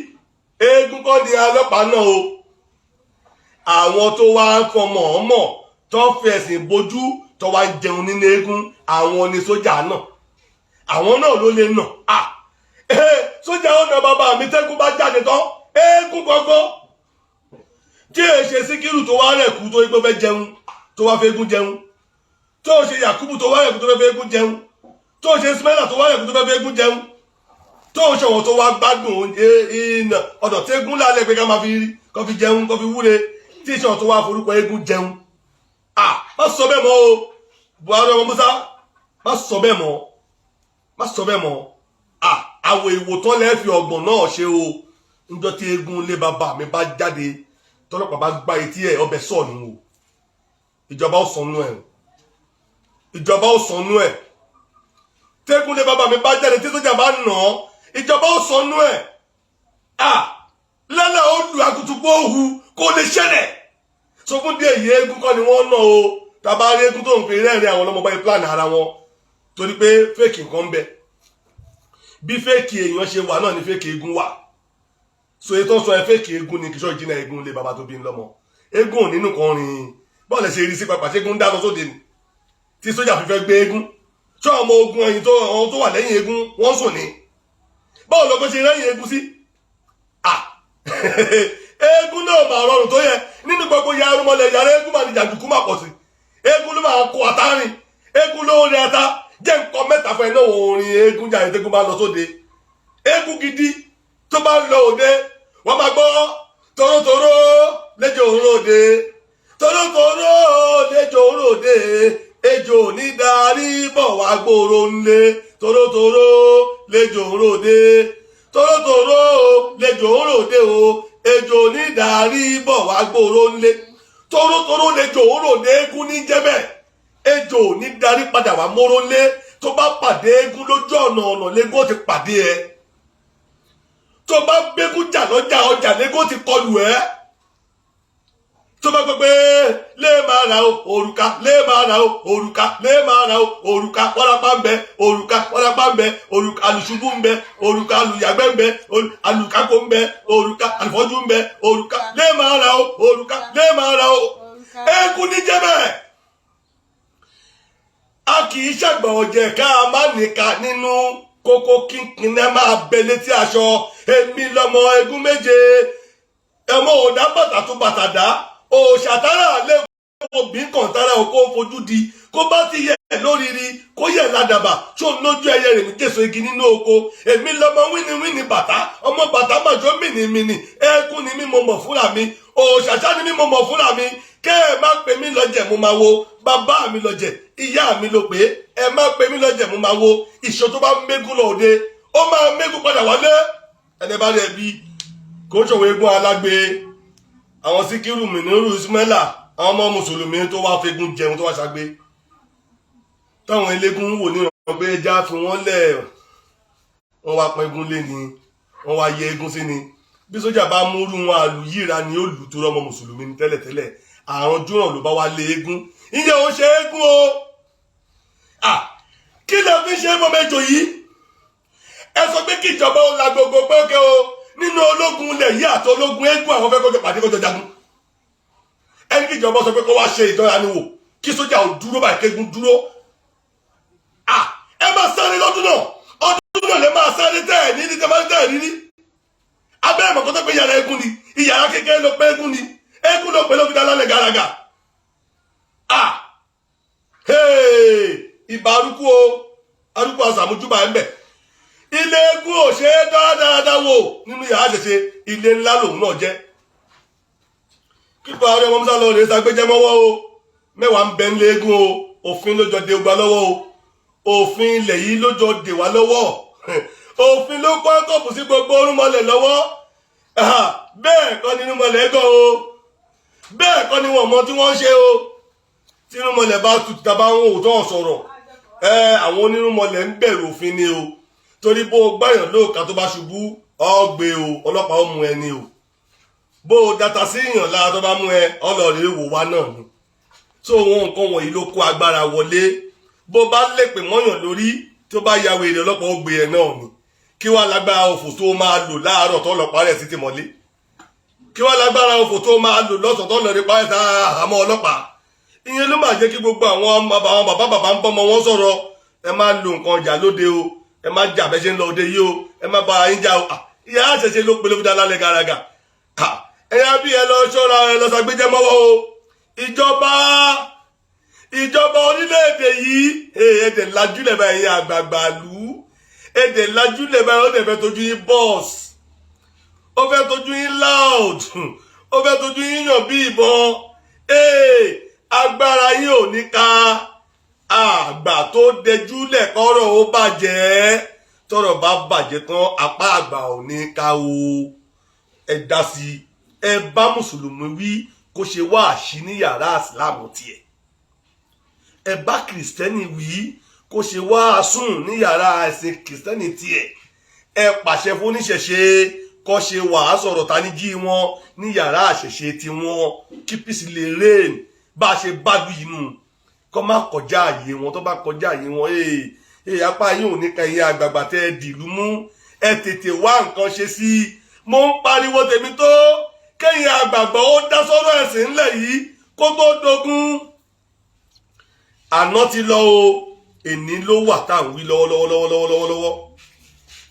eégún kọ́ ni ọlọ́pàá náà o àwọn tó wá ń fọmọ ọmọ tó ń fi ẹ̀sìn bojú tó wá ń jẹun nínú eégún àwọn ni sójà náà àwọn náà ló lè nà sójà ó nà bàbá mi tẹ́kùn bá jáde tán eégún kọ́kọ́ tí èè ṣe Síkírù tó wá rẹ̀ kú tó igbó fẹ́ jẹun tó wá fẹ́ eégún jẹun tó ṣe Yakubu tó wá rẹ̀ kú tó fẹ́ eégún jẹun tó ṣe Ismaila tó wá rẹ̀ kú tó fẹ́ eégún jẹun tó ń ṣọ̀wọ́n tó wá gbádùn iná ọ̀dọ̀ tí eégún lálẹ́ pé ká máa fi rí kó fi jẹun kó fi wúre tí ìṣọ̀wọ́n tó wá forúkọ eégún jẹun má sọ bẹ́ẹ̀ mọ́ o Buhari ọmọ Musa má sọ bẹ́ẹ̀ mọ́ àwọ̀ ìwòtán lẹ́ẹ̀ fi ọgbọ̀n náà ṣe o níjọ́ tí eégún lé bàbá mi bá jáde tọ́lọ́pàá bá gbá etí ẹ̀ ọbẹ̀ sọ̀nù o ìjọba ó sọnù ẹ̀ tẹ́gùn lé bàbá mi bá jáde tí sójà bá nà án ìjọba ó sọnù ẹ̀ lẹ́lẹ̀ ó lu àkùtùpọ̀ òhu kó lè ṣẹlẹ̀ sọ fún díẹ̀ yìí eégún kọ́ ni wọ́n nà o tàbá rí eégún tó ń fi rẹ́rìn àwọn ọlọ́mọba yìí plan ara wọn torí pé fẹ́ẹ̀kì nǹkan ń bẹ bí fẹ́ẹ̀kì èèyàn ṣe wà náà ni fẹ́ẹ̀kì eégún wà so ètò sọ ẹ fẹ́ẹ̀kì eégún ni kìsọ́ ìjìnà eégún lé bàbá tó bí ń lọ́mọ eégún ò nínú kan rìn bọ́ọ̀lù ṣe rí sí papà ṣé eégún dáná sóde ni tí sójà fi fẹ́ gbé eégún ṣọ́ ọmọ ogun ẹ̀yìn tó wà lẹ́yìn eégún wọ́n sùn ní bọ́ọ̀lù ọkọ̀ ṣe lẹ́yìn eégún sí eégún náà máa rọrùn tó yẹ nínú gbogbo ya arúmọlẹ̀ yàrá eégún máa ní jàǹdùkú máa pọ̀ sí eégún ló máa kó àtàrin eégún ló ń rí ata jẹ́ nǹkan mẹ́ta fún ẹ náà orin eégún jàre tẹ́gún bá lọ sóde eégún gidi tó bá lọ òde wọ́n máa gbọ́ torótoró lẹ́jọ́ òróde torótoró lẹ́jọ́ òróde ejò ní darí bọ̀ wá gbòòrò ńlé torótoró lẹ́jọ́ òróde torótoró lẹ́jọ́ òróde o ejò ní darí bọ̀ wá gbòòrò ńlé torótoró lẹ́jọ́ òróde eégún ní jẹ́bẹ̀ ejò ní darí padà wá móró ńlé tó bá pàdé eégún lójú ọ̀nà lẹ́gọ́ ti pàdé ẹ tó bá gbégún jà lọ́jà ọjà lẹ́gọ́ ti kọlù ẹ tó bá gbé lé máa ra òrùka lé máa ra òrùka lé máa ra òrùka wárápá ń bẹ òrùka wárápá ń bẹ òrùka alùṣubú ń bẹ òrùka alùyàgbẹ́ ń bẹ alùkákò ń bẹ òrùka alùfọ́jú ń bẹ òrùka lé máa ra òrùka lé máa ra eégún ní jẹ́bẹ̀ a kì í ṣàgbà ọ̀jẹ̀ ká má nìka nínú kókó kínkín náà máa bẹ létí aṣọ èmi lọmọ eégún méje ẹmọ òdá bàtà tó bàtà dá òṣàtàrà lè obì kọ̀ǹtàrà òkó fojú di kó bá ti yẹ lóríri kó yẹ ládàbà tó lójú ẹyẹ rẹ̀ ní késo igi nínú oko èmi lọmọ wíníwíní bàtà ọmọ bàtà màjọ mìnìmìnì eégún ni mí mo mọ̀ fúnra mi òṣàṣà ni mí mo mọ̀ fúnra mi kẹ́ ẹ má pè mí lọ́jẹ̀ mo máa wo bàbá mi lọ́jẹ̀ ìyá mi ló pé ẹ má pè mí lọ́jẹ̀ mo máa wo ìṣó tó bá mégún lọ́ọ̀dẹ ó máa mégún padà wálé ẹni bá rẹ̀ bí kò ṣòwò eégún alágbe àwọn síkírù mìnírù ismaila àwọn ọmọ mùsùlùmí tó wá fegún jẹun tó wá ṣàgbé táwọn eléégún wò ní ọ̀rọ̀ pé ẹja fi wọ́n lẹ̀ wọ́n wá pẹ́gún lé ni wọ́n wá yẹ eégún sí ni bí sójà bá múrú wọn àlù yíra ni ó lù tó rọmọ mùsùlùmí ní tẹ́lẹ̀tẹ́lẹ̀ àrùn júràn ló bá wá lé eégún ìyẹn ò ṣe eégún o kí lè fi ṣe mọ́ mẹ́jọ yìí ẹ sọ pé kí ìjọba ó la gbogbo pẹ́kẹ́ o nínú ológun ilẹ̀ yìí àti ológun eégún àwọn fẹ́ kọjọ pàdé kọjọ jagun ẹni kí ìjọba sọ pé kó wá ṣe ìdánrawò kí sójà ò dúró báyìí kégun dúró ẹ máa sáré lọ́dún náà ọdún náà lè máa sáré tẹ́ẹ̀ ní ní tẹ́ẹ̀ tẹ́ẹ̀ ní abẹ́ ẹ̀mọ̀ kọ́tọ́ pé yàrá eégún ni ìyàrá kékeré ló pé eégún ni eégún ló pé ló fi dá lálẹ́ gàràgà ìbá arúgbó àsàmójúbà ń bẹ̀ ilé eégún ò ṣe é dáadáa wò nínú yàrá ṣẹṣẹ ilé ńlá lòun náà jẹ́ kíkọ ààrẹ ọmọ Musa lọ rè é sagbéjẹ́ mọ́wọ́ o mẹ́wàá ń bẹ nílé eégún o òfin ló jọ de ọgbà lọ́wọ́ o òfin ilẹ̀ yìí ló jọ dè wá lọ́wọ́ òfin ló kọ́ kọ́pù sí gbogbo orúnmọlẹ̀ lọ́wọ́ bẹ́ẹ̀ kọ́ ni irúnmọlẹ̀ gọ́ o bẹ́ẹ̀ kọ́ ni wọ́n mọ tí wọ́n ṣe o tí irúnmọlẹ̀ bá tutù tàbá wọn ò tọ́ sọ̀rọ̀ àwọn onírúnmọlẹ̀ ń bẹ̀rù òfin ni o torí bó o gbáyàn lóòka tó bá ṣubú ọgbẹ́ o ọlọ́pàá ó mú ẹni o bó o data sí ìyàn lára tó bá mú ẹ ọlọ́ọ̀rẹ́ wò wá náà ni so wọn nǹkan wọ̀nyí ló kó agbára wọlé bó bá lèpè mọ́yàn lórí tó bá ya wèrè ọlọ́pàá ó gbé ẹ náà ni kí wá lágbára òfò tó máa lò láàárọ̀ tó ọlọ́pàá rẹ̀ sí ti mọ́lé kí wá lágbára òfò tó máa lò lọ́sàn tó lọ́ọ́ parí ta àmọ́ ọlọ́pàá ìyẹn ló máa jẹ́ kí gbogbo àwọn bàbá ń bọ́mọ wọn sọ̀rọ̀ ẹ má lo nǹkan ọjà lóde o ẹ má jà bẹ́ ṣe ń lọ òde yìí o ẹ má bá yín jà o ìyá àṣẹṣe ló pe ló fi dá lálẹ́ gàràgà ẹ̀yà bí ẹ lọ ṣọ́ra ẹ lọ sàgbéjẹ́ mọ́wọ́ o ìjọba orílẹ̀-èdè yìí ẹ̀ẹ́dẹ̀ lajúlẹ̀ báyìí àgbààgbà lù ú èdè lajú lè bá ó dẹ̀ fẹ́ tójú yín boss ó fẹ́ tójú yín loud ó fẹ́ tójú yín yàn bí ìbọn agbára yín ò ní ká àgbà tó dẹjú lẹ̀kọ́rọ̀ ó bàjẹ́ tọ́rọ̀ bá bàjẹ́ tán apá àgbà ò ní ká o ẹ dá sí ẹ bá mùsùlùmí wí kó ṣe wá àṣì ní yàrá ìsìlámù tiẹ̀ ẹ bá kìrìsìtẹ́nì wí kó ṣe wá àsùn ní yàrá ẹ̀sìn kìrìsìtẹ́nì tiẹ̀ ẹ pàṣẹ fún oníṣẹ̀ṣe kó ṣe wàásù ọ̀rọ̀ taníjí wọn ní yàrá àṣẹṣe tiwọn kí píìsì lè rèé bá a ṣe bá lù yìí nù kó má kọjá àyè wọn tó bá kọjá àyè wọn apá yín ò ní ka iye àgbààgbà tẹ ẹ dìlú mú ẹ tètè wá nǹkan ṣe sí i mo ń pariwo tèmi tó kẹ́yìn àgbààgbà ó dá sọ́rọ̀ ẹ̀sìn ńlẹ̀ yìí kó tó dogun àná ti lọ o èní ló wà tá à ń wí lọ́wọ́lọ́wọ́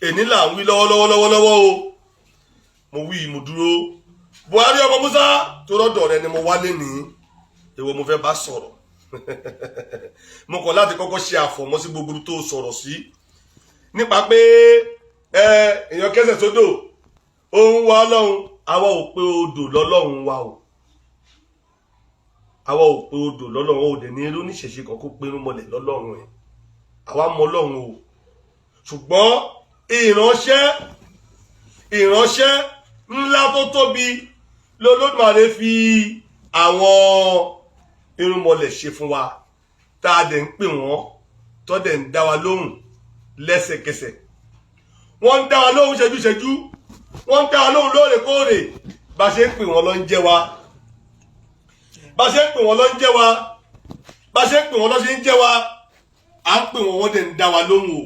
èní là ń wí lọ́wọ́lọ́wọ́ o mo wí mo dúró Buhari ọmọ Musa tó rọ́dọ̀ rẹ ni mo wálé ní èwo mo fẹ́ bá sọ̀rọ̀ mo kọ̀ láti kọ́kọ́ ṣe àfọ̀mọ́ sí gbogbo tó sọ̀rọ̀ sí nípa pé èèyàn kẹsẹ̀ sódò òun wa Ọlọ́run àwa ò pé odò lọ́lọ́run wa o àwa ò pé odò lọ́lọ́run ò dẹ̀ ní eré oníṣẹ̀ṣe kan kó pé irúnmọlẹ̀ lọ́lọ́run ẹ̀ àwa mọ Ọlọ́run o ṣùgbọ́n ìránṣẹ́ ńlá tó tóbi lọ́lọ́dúnmarè fi àwọn irúnmọlẹ̀ ṣe fún wa tá a dẹ̀ ń pè wọ́n tó dẹ̀ ń dá wa lóhùn lẹ́sẹ̀kẹsẹ̀ wọ́n ń dá wa lóhùn ṣẹ́jú wọ́n ń dá wa lóhùn lóòrèkóòrè bá ṣe ń pè wọ́n ló ń jẹ́ wa bá ṣe ń pè wọ́n ló ń jẹ́ wa bá ṣe ń pè wọ́n ló ṣe ń jẹ́ wa à ń pè wọ́n wọ́n dẹ̀ ń dá wa lóhùn o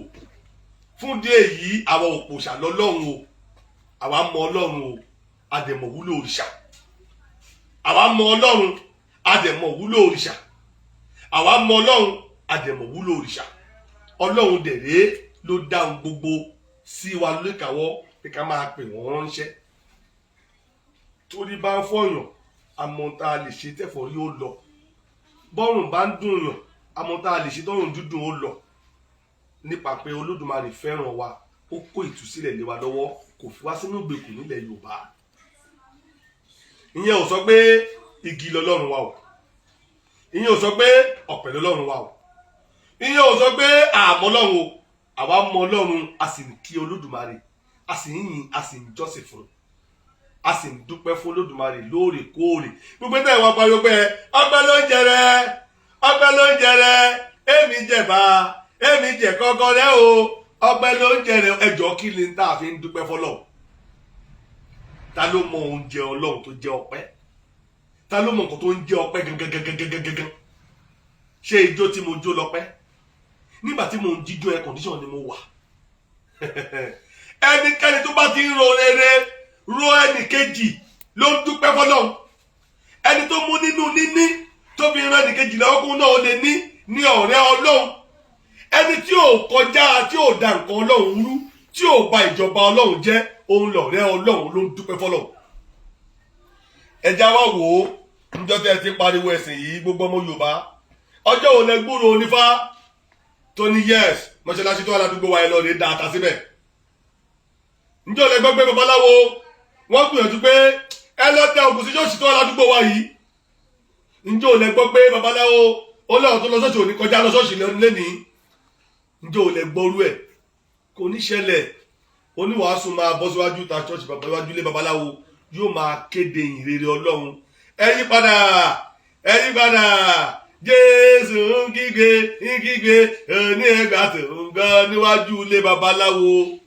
fún díẹ̀ yìí àwọn òpòṣà lọ́lọ́run o àwa mọ Ọlọ́run o àdẹ̀mọ̀ wúlò òrìṣà àwa mọ Ọlọ́run àdẹ̀mọ̀ wúlò òrìṣà àwa mọ Ọlọ́run àdẹ̀mọ̀ wúlò òrìṣà Ọlọ́run dẹ̀rẹ́ ló dáhùn gbogbo sí wa lókàwọ́ pé ká máa pè wọ́n ránṣẹ́ torí bá ń fọyàn àmọ́ta lè ṣe tẹ̀fọ́ rí ó lọ bọ́rùn bá ń dùn yàn àmọ́ta lè ṣe tọ́rùn dúdùn ó lọ nípa pé Olódùmarè fẹ́ràn wa ó kó ìtúsílẹ̀ lé wa lọ́wọ́ kò fi wá sínú ìgbèkùn nílẹ̀ Yorùbá ìyẹn ò sọ pé igi lọ́lọ́run wa o ìyẹn ò sọ pé ọ̀pẹ lọ́lọ́run wa o ìyẹn ò sọ pé àmọ́ Ọlọ́run o àwa mọ Ọlọ́run a sì ń kí Olódùmarè a sì ń yìn a sì ń jọ́sìn fún a sì ń dúpẹ́ fún Olódùmarè lóòrèkóòrè gbogbo tẹ́ ẹ̀ wá pariwo pé ọpẹ́ ló ń jẹrẹ èmi jẹ̀bà èmi jẹ̀ kọ́kọ́ rẹ o ọpẹ́ ló ń jẹrẹ ẹjọ́ kí ni tá a fi ń dúpẹ́ fọ́lọ́run ta ló mọ oúnjẹ Ọlọ́run tó jẹ́ ọpẹ́ ta ló mọ nǹkan tó ń jẹ́ ọpẹ́ gangan ṣé ijó tí mo jó lọ́pẹ́ nígbà tí mo ń jíjó ẹ condition ni mo wà ẹnikẹ́ni tó bá ti ń ro rere ro ẹnì kejì ló ń dúpẹ́ fọ́lọ́run ẹni tó mú nínú níní tó fi ran ẹnì kejì lọ́kùn náà ó lè ní ọ̀rẹ́ Ọlọ́run ẹni tí ò kọjá tí ò da nǹkan Ọlọ́run rú tí ò bà ìjọba Ọlọ́run jẹ́ òun lọ̀rẹ́ Ọlọ́run ló ń dúpẹ́ fọ́lọ́run ẹjá wá wò ó níjọ́ tẹ́ ẹ ti pariwo ẹ̀sìn yìí gbogbo ọmọ Yorùbá ọjọ́ òun lẹ gbúrò onífá tó ní yes mọ́ṣáláṣí tó wà ládùúgbò wa ẹ lọ rè dáa ta síbẹ̀ níjọ́ lẹ gbọ́ pé babaláwo wọ́n gbìyànjú pé ẹ lọ tẹ ògùn sí ṣọ́ọ̀ṣì tó wà ládùúgbò wa yìí níjọ́ lẹ gbọ́ pé babaláwo ó lọ́wọ́ tó lọ ṣọ́ọ̀ṣì òní kọjá lọ ṣọ́ọ̀ṣì lẹ́nìí níjọ́ lẹ gbọ́rú ẹ̀ kò ní ṣẹlẹ̀ oníwàásù máa bọ́ síwájú ta ṣọ́ọ̀ṣì babaláwo ilé babaláwo yóò máa kéde ìrere Ọlọ́run ẹ yí padà Jésù ń kígbe ní ẹgbàá tó ń gan níwájú ilé babaláwo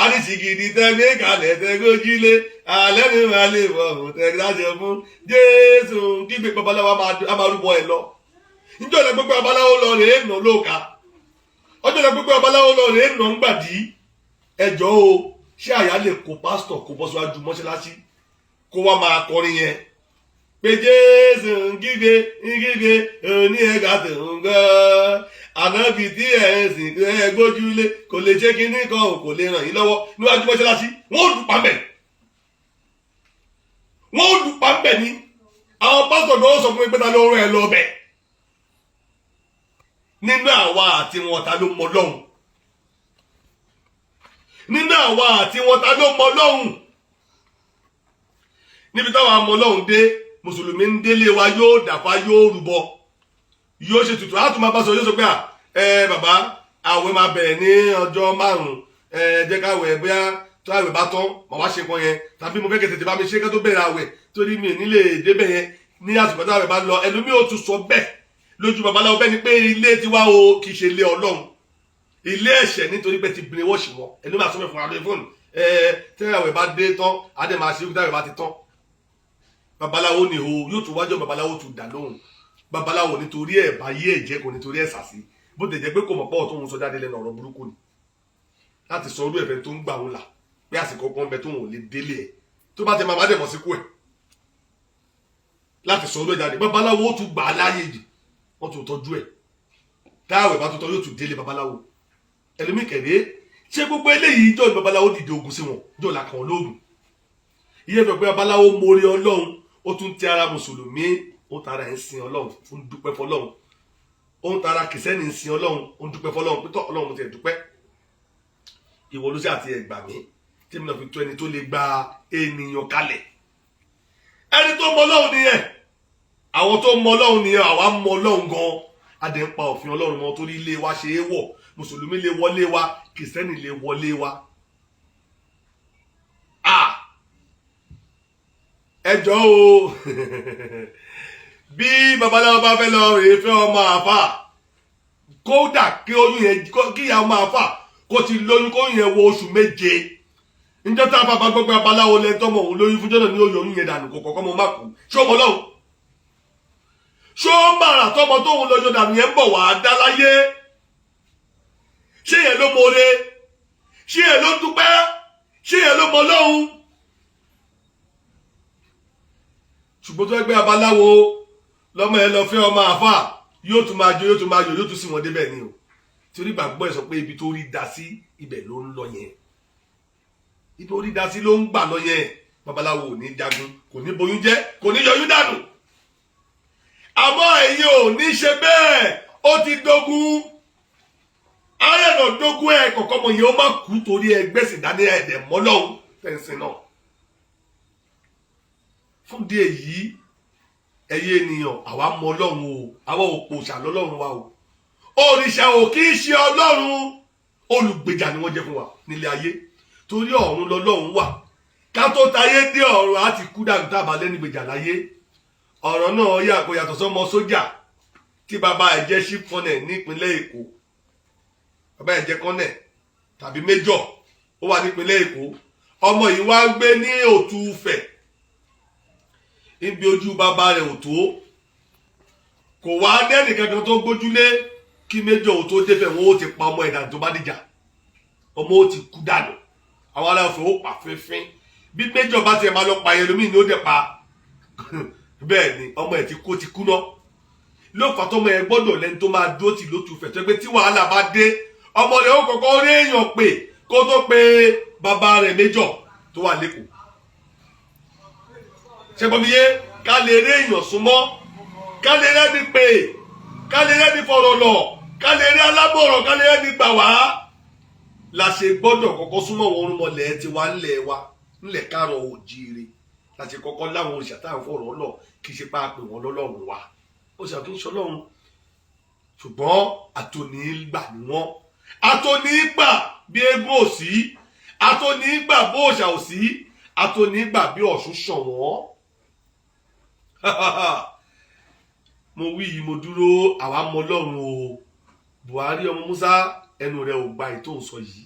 àdìsígìdì tẹgbẹ kalẹ̀ tẹgbójúlé alẹ́ ní ma lè wọ̀ ọ̀hún tẹgbàjẹ fún Jésù ń kígbe babaláwo a máa rúbọ ẹ lọ níjọ́ lẹ gbogbo babaláwo lọ rèé nà lóòka ọjọ́ lẹ gbogbo babaláwo lọ rèé nà ń gbàdí ẹjọ́ o ṣé àyà lè kó pásítọ̀ kó bọ́ síwájú mọ́ṣáláṣí kó wá máa kọrin yẹn pé Jésù ń kígbe ní ẹ̀ka tó ń gan ànábì tí ẹ̀ ń sìn ẹ̀ gbójúlé kò lè ṣe kínní kan ò kò lè ràn yín lọ́wọ́ níwájú mọ́ṣáláṣí wọ́n ò lù pàmbẹ̀ ni àwọn pásítọ̀ náà sọ fún mi pé ta ló rán ẹ lọ bẹ̀ nínú àwa àti wọn ta ló mọ Ọlọ́run nínú àwa àti wọn ta ló mọ Ọlọ́run níbi táwa mọ Ọlọ́run dé mùsùlùmí ń délé wa yóò dàfá yóò rúbọ yóò ṣe tutù á tún máa bá sọ yóò sọ pé bàbá àwẹ̀ máa bẹ̀rẹ̀ ní ọjọ́ 5 jẹ́ káwẹ̀ bóyá tó àwẹ̀ bá tán màá wá ṣe kan yẹn tàbí mo fẹ́ kẹ́ tètè bá mi ṣe ká tó bẹ̀rẹ̀ àwẹ̀ torí mi nílé débẹ̀ yẹn ní àsìkò tó àwẹ̀ bá lọ ẹlòmíì ó tún sọ bẹ́ẹ̀ lójú babaláwo bẹ́ẹ̀ ni pé ilé tiwa o kì í ṣe ilé Ọlọ́run ilé ẹ̀ṣẹ̀ nítorí pé ti bìnrin wọ́ọ̀ṣì wọn ẹlòmíì àti ọmọ ìfọ̀rọ̀ fóònù tẹ́lẹ̀ àwẹ̀ bá dé tán adé máa ṣe ìgbà àwẹ̀ bá ti tán babaláwo ni o yóò tún wájọ́ babaláwo tún dà lóhùn babaláwo nítorí ẹ̀ bá yé ẹ̀jẹ̀ kò nítorí ẹ̀ sàsí bó tẹ̀ jẹ́ pé kò mọ̀ pọ̀ tó ń sọ jáde lẹ́nu ọ̀rọ̀ burúkú ni láti sọ orú ẹ̀fẹ̀ tó ń gbà wọn là pé àsìkò kan bẹ tó wọn ò lè délé ẹ̀ tó bá ti máa bá dẹ̀ mọ̀ síkú ẹ̀ láti sọ orú ẹ̀ jáde babaláwo tún gbà á láàyè jì wọ́n tún tọ́jú ẹ̀ táwẹ̀ bá tó tọ́ yóò tún délé babaláwo ẹlòmíì kẹ̀dé ṣé gbogbo eléyìí jọ́ ni babaláwo dìde ogun sí wọn jọ́ la kàn lóògùn iye fẹ́ pé babaláwo mórí Ọlọ́run ó tún ti ara mùsùlùmí ó tara ẹ̀ ń sin Ọlọ́run ó ń dúpẹ́ fọlọ́run ó ń tara kìsẹ́nì ń sin Ọlọ́run ó ń dúpẹ́ fọlọ́run pé tọ́ Ọlọ́run mo ti ẹ̀ dúpẹ́ ìwọ ló sì àti ẹ̀gbà mi tí mi náà fi tó ẹni tó lè gba ènìyàn kalẹ̀ ẹni tó mọ Ọlọ́run nìyẹn àwọn tó mọ Ọlọ́run nìyẹn àwa mọ Ọlọ́run gan adé ń pa òfin Ọlọ́run mọ́ torí ilé wa ṣe é wọ̀ mùsùlùmí lè wọlé wa kìsẹ́nì lè wọlé wa ẹjọ́ o bí babaláwo bá fẹ́ lọ rèé fẹ́ ọmọ àfà kódà kí oyún yẹn kí ìyá ọmọ àfà kó ti lóyún kó yẹn wo oṣù 7 níjọ́ tá a bá gbogbo babaláwo lẹ́yìn tọ́mọ òun lóyún fún jọ́nà ní oyún yẹn dànù kò kọ́kọ́ mo má kú ṣé ọmọ Ọlọ́run ṣó màrà tọ́mọ tóun lọ́jọ́ dànù yẹn ń bọ̀ wá dá láyé ṣé yẹn ló mọ̀ọ́rẹ́ ṣé yẹn ló dúpẹ́ ṣé yẹn ló mọ Ọlọ́run ṣùgbọ́n tó ẹgbẹ́ babaláwo lọ́mọ ẹ lọ fẹ́ ọmọ àfà yóò tún máa jó yóò tún máa yò yóò tún sí wọn débẹ̀ ni o torí gbàgbọ́ ẹ̀ sọ pé ibi tó rí da sí ibẹ̀ ló ń lọ yẹn ibi tó rí da sí ló ń gbà lọ yẹn babaláwo ò ní jagun kò ní boyún jẹ́ kò ní yọyún dànù àmọ́ ẹ̀yin ò ní ṣe bẹ́ẹ̀ ó ti dogun ayẹ̀nà dogun ẹ̀ kọ̀ọ̀kan mọ̀ yẹn ó má kú torí ẹgbẹ́ sì dání ẹ̀dẹ̀ mọ́lọ́hún fẹ̀sìn náà fún díẹ̀ yìí ẹyẹ ènìyàn àwa mọ Ọlọ́run o àwa òpò ṣàlọ́lọ́run wa o òrìṣà ò kì í ṣe Ọlọ́run olùgbèjà ni wọ́n jẹ́ fún wa nílé ayé torí ọ̀run lọ́lọ́run wà ká tó tayé dé ọ̀run á ti kú dànù tá a bá lẹ́nu gbèjà láyé ọ̀rọ̀ náà yà kó yàtọ̀ sọ́mọ sójà tí bàbá ẹ̀ jẹ́ chief colonel nípínlẹ̀ Èkó bàbá ẹ̀ jẹ́ colonel tàbí major ó wà nípínlẹ̀ Èkó ọmọ yìí wá ń gbé ní Òtúfẹ̀ ibi ojú bàbá rẹ̀ ò tó kò wá dẹ́nì kankan tó gbójúlé kí méjọ ò tó débẹ̀ wọn ó ti pa ọmọ ẹ̀dá tó bá dìjà ọmọ ó ti kú dànù àwọn aláwọ̀ ó pa fínfín bí méjọ bá tiẹ̀ máa lọ pa yẹn lómi ni ó dẹ̀ pa bẹ́ẹ̀ ni ọmọ ẹ̀ ti kú náà ló fà tọmọ ẹ̀ gbọ́dọ̀ lẹ́ni tó máa dúró tì lótùfẹ̀ tó pé tí wàhálà bá dé ọmọ rẹ̀ ó kọ́kọ́ rí èèyàn pè kó tó pe bàbá rẹ̀ méjọ tó wà lẹ́kọ̀ọ́ ṣẹgbọmiyé ká lè rí èèyàn súnmọ́ ká lè rẹ́ni pé ká lè rẹ́ni fọ̀rọ̀ lọ ká lè rí alábọ̀rọ̀ ká lè rẹ́ni gbà wá la ṣe gbọ́dọ̀ kọ́kọ́ súnmọ́ wọn orúnmọlẹ̀ ti wá ńlẹ̀ wa ńlẹ̀ kárọ̀ òjíire la ṣe kọ́kọ́ láwọn òrìṣà táwọn fọ̀rọ̀ lọ kì í ṣe pa pé wọn lọ́lọ́run wa ó sì àtúnṣe ṣọlọ́run ṣùgbọ́n àtònígbà ni wọ́n àtònígbà bí eégún òsì àtònígbà bó òòṣà òsì àtònígbà bí Ọ̀ṣun ṣọ̀wọ́n mo wí yìí mo dúró àwa mọ Ọlọ́run o Buhari ọmọ Musa ẹnu rẹ ò gba ètò ìsọ yìí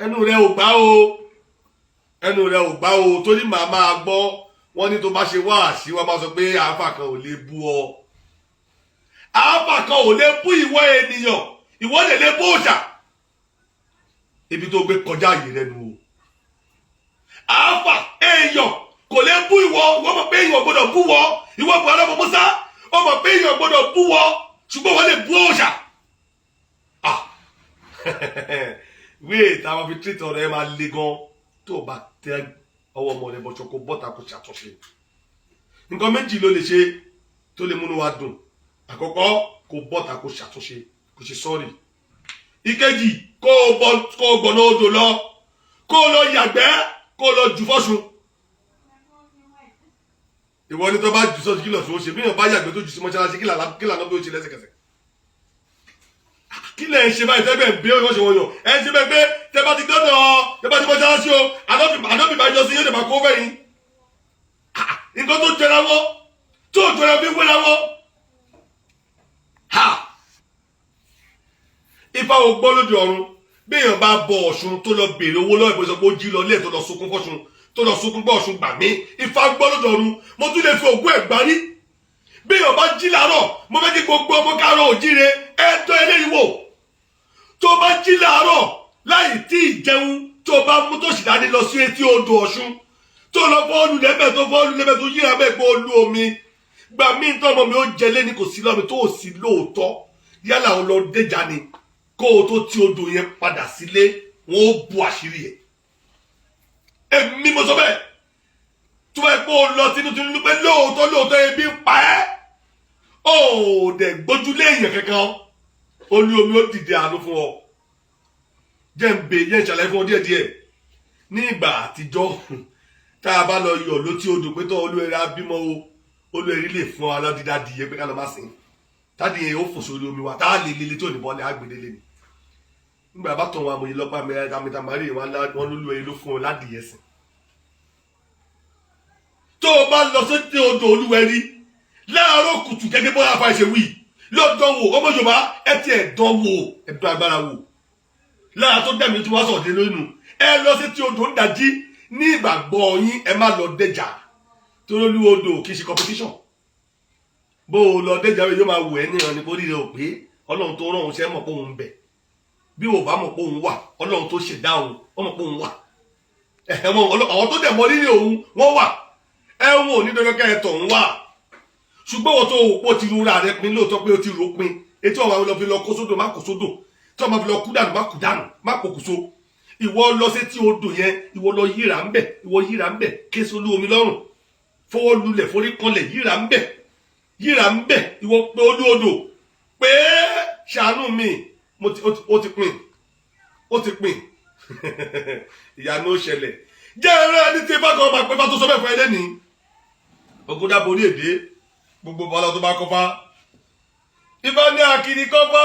ẹnu rẹ ò gbà o ẹnu rẹ ò gbà o torí màá máa gbọ́ wọ́n ní tó bá ṣe wá àṣìwá máa sọ pé àáfà kan ò lè bú ọ àáfà kan ò lè bú ìwọ ènìyàn ìwọ lè bú òòṣà ibi tó gbé kọjá yìí rẹ nu o àáfà èèyàn kò lè bú ìwọ ìwọ mọ̀ pé èèyàn gbọ́dọ̀ bú wọ ìwọ Buhari ọmọ Musa ó mọ̀ pé èèyàn gbọ́dọ̀ bú wọ ṣùgbọ́n wọ́n lè bú òòṣà wíì táwọn fi tírítì ọ̀rọ̀ ẹ máa le gan tó o bá tẹ ọwọ́ ọmọ rẹ bọ̀ṣọ̀ kó bọ́ta kó ṣàtúnṣe nǹkan méjì ló lè ṣe tó lè múnú wa dùn àkọ́kọ́ kó bọ́ta kó ṣàtúnṣe kó ṣe sọ́ọ̀rì ìkejì kó o gbọ̀nà odò lọ kó o lọ yàgbẹ́ kó o lọ jù fọ́sùn. ìwọ ni tó bá jù sọ́sùn kí lọ sọ ṣe bí èèyàn bá yàgbẹ́ tó jù sí mọ́ṣáláṣí kí lànà bí ó ṣe lẹ́sẹ̀kẹsẹ̀. kí lẹ̀ ń ṣe báyìí tẹ́gbẹ̀ ń bí ó ṣe wọ̀nyàn ẹ̀ ń ṣe bẹ́ẹ̀ pé tẹ́ bá ti dọ́dọ̀ tẹ́ bá ti mọ́ṣáláṣí o àdóbì bá yọ sí yóò dẹ̀ máa kó fẹ́yìn. nǹkan tó jẹra wọ́ tó jọra bí wẹ́ra wọ́. Ifá ò gbọ́ lóde ọ̀run bí èèyàn bá bọ Ọ̀ṣun tó lọ béèrè owó lọ́wọ́ ìbòsàn pé ó jí lọ lẹ́ẹ̀ tó lọ sunkún fọ́ṣun tó lọ sunkún gbọ́ Ọ̀ṣun gbà mí Ifá gbọ́ lóde ọ̀run mo tún lè fi ògùn ẹ̀ gbárí bí èèyàn bá jí làárọ̀ mo fẹ́ kí gbogbo ọmọ káàárọ̀ òjíire ẹ̀ẹ́dọ́ eléyìí wò tó bá jí làárọ̀ láì tí ì jẹun tó bá mú tó sì dání lọ sí etí odò Ọ̀ṣun tó lọ fọ́ọ̀lù lẹ́bẹ̀ tó yíra bẹ́ẹ̀ pé ó lu omi gbà mí tọ́mọ mi ó jẹ lẹ́ni kò sí lọ́mi tó ò sí lóòótọ́ yálà ó lọ déjà ni kó o tó tí odò yẹn padà sílé wọn ó bu àṣírí ẹ èmi mo sọ bẹ́ẹ̀ tó bá yẹ kó o lọ tinútinú pé lóòótọ́ ebi ń pa ẹ́ ó dẹ̀ gbójúlé èèyàn kankan ó ní omi ó dìde àánú fún ọ jẹ́ ń bè yẹn ìṣàlàyé fún ọ díẹ̀díẹ̀ ní ìgbà àtijọ́ tá a bá lọ yọ̀ lótí odò pé tó olúwẹ̀rí abímọ o olúwẹ̀rí lè fún ọ aládìdá dìye pé ká lọ má sìn tádìí yẹn ó fò sórí omi wa tá a lè lele tí ò ní bọ́ọ̀lì àgbèdélé ni nígbà bá tọ̀ wọn àmọ̀yìn lọ́pàá mẹ́ta mari wọn lólu ẹyin ló fún ọ ládìyẹ sìn. tó o bá lọ sí odò olúwẹ̀rí láàárọ̀ kùtù gẹ́gẹ́ bó yàrá ṣe wí lọ́dọ̀ wò ọmọ Yorùbá ẹ ti ẹ̀dán wò ẹ̀dán agbára wò lára tó dẹ̀mí tí wọ́n sọ̀ dé lónìí ẹ lọ sí odò ń dájí ní ìgbàgbọ́ yín ẹ má lọ dẹjà tó lólu odò kì í ṣe competition bó o lọ dẹjà yóò máa wò ẹ́ níran ní orí rẹ ò pé Ọlọ́run tó rán òun ṣe mọ̀ pé òun bẹ̀ bí o bá mọ̀ pé òun wà Ọlọ́run tó ṣẹ̀dá òun ó mọ̀ pé òun wà àwọn tó dẹ̀ mọ rírì òun wọ́n wà ẹ̀wọ̀n ò ní dandan kẹ́ ẹ tọ̀ ń wà ṣùgbọ́n wọ́n tó o ti rúra rẹ pin lóòótọ́ pé o ti rò pin etí ọ̀wá lọ fi lọ kó sódò má kó sódò tí ọmọ fi lọ kú dànù má kú dànù má pokùnso ìwọ lọ sí tí odò yẹn ìwọ lọ yíra ń bẹ̀ ké solú omi lọ́rùn fọwọ́ lulẹ̀ forí kanlẹ̀ yíra ń bẹ̀ ìwọ pé olú odò pé ṣàánú mi ó ti pin ìyanu ó ṣẹlẹ̀ jẹ́ ẹ̀rẹ́ ẹni tí bá kan máa pẹ́ bá tó sọ bẹ́ẹ̀ fún ẹ lẹ́ni ogun dábò orí èdè gbogbo bọ́lá tó bá kọ́fá Ifá ní àkìrí kọ́fá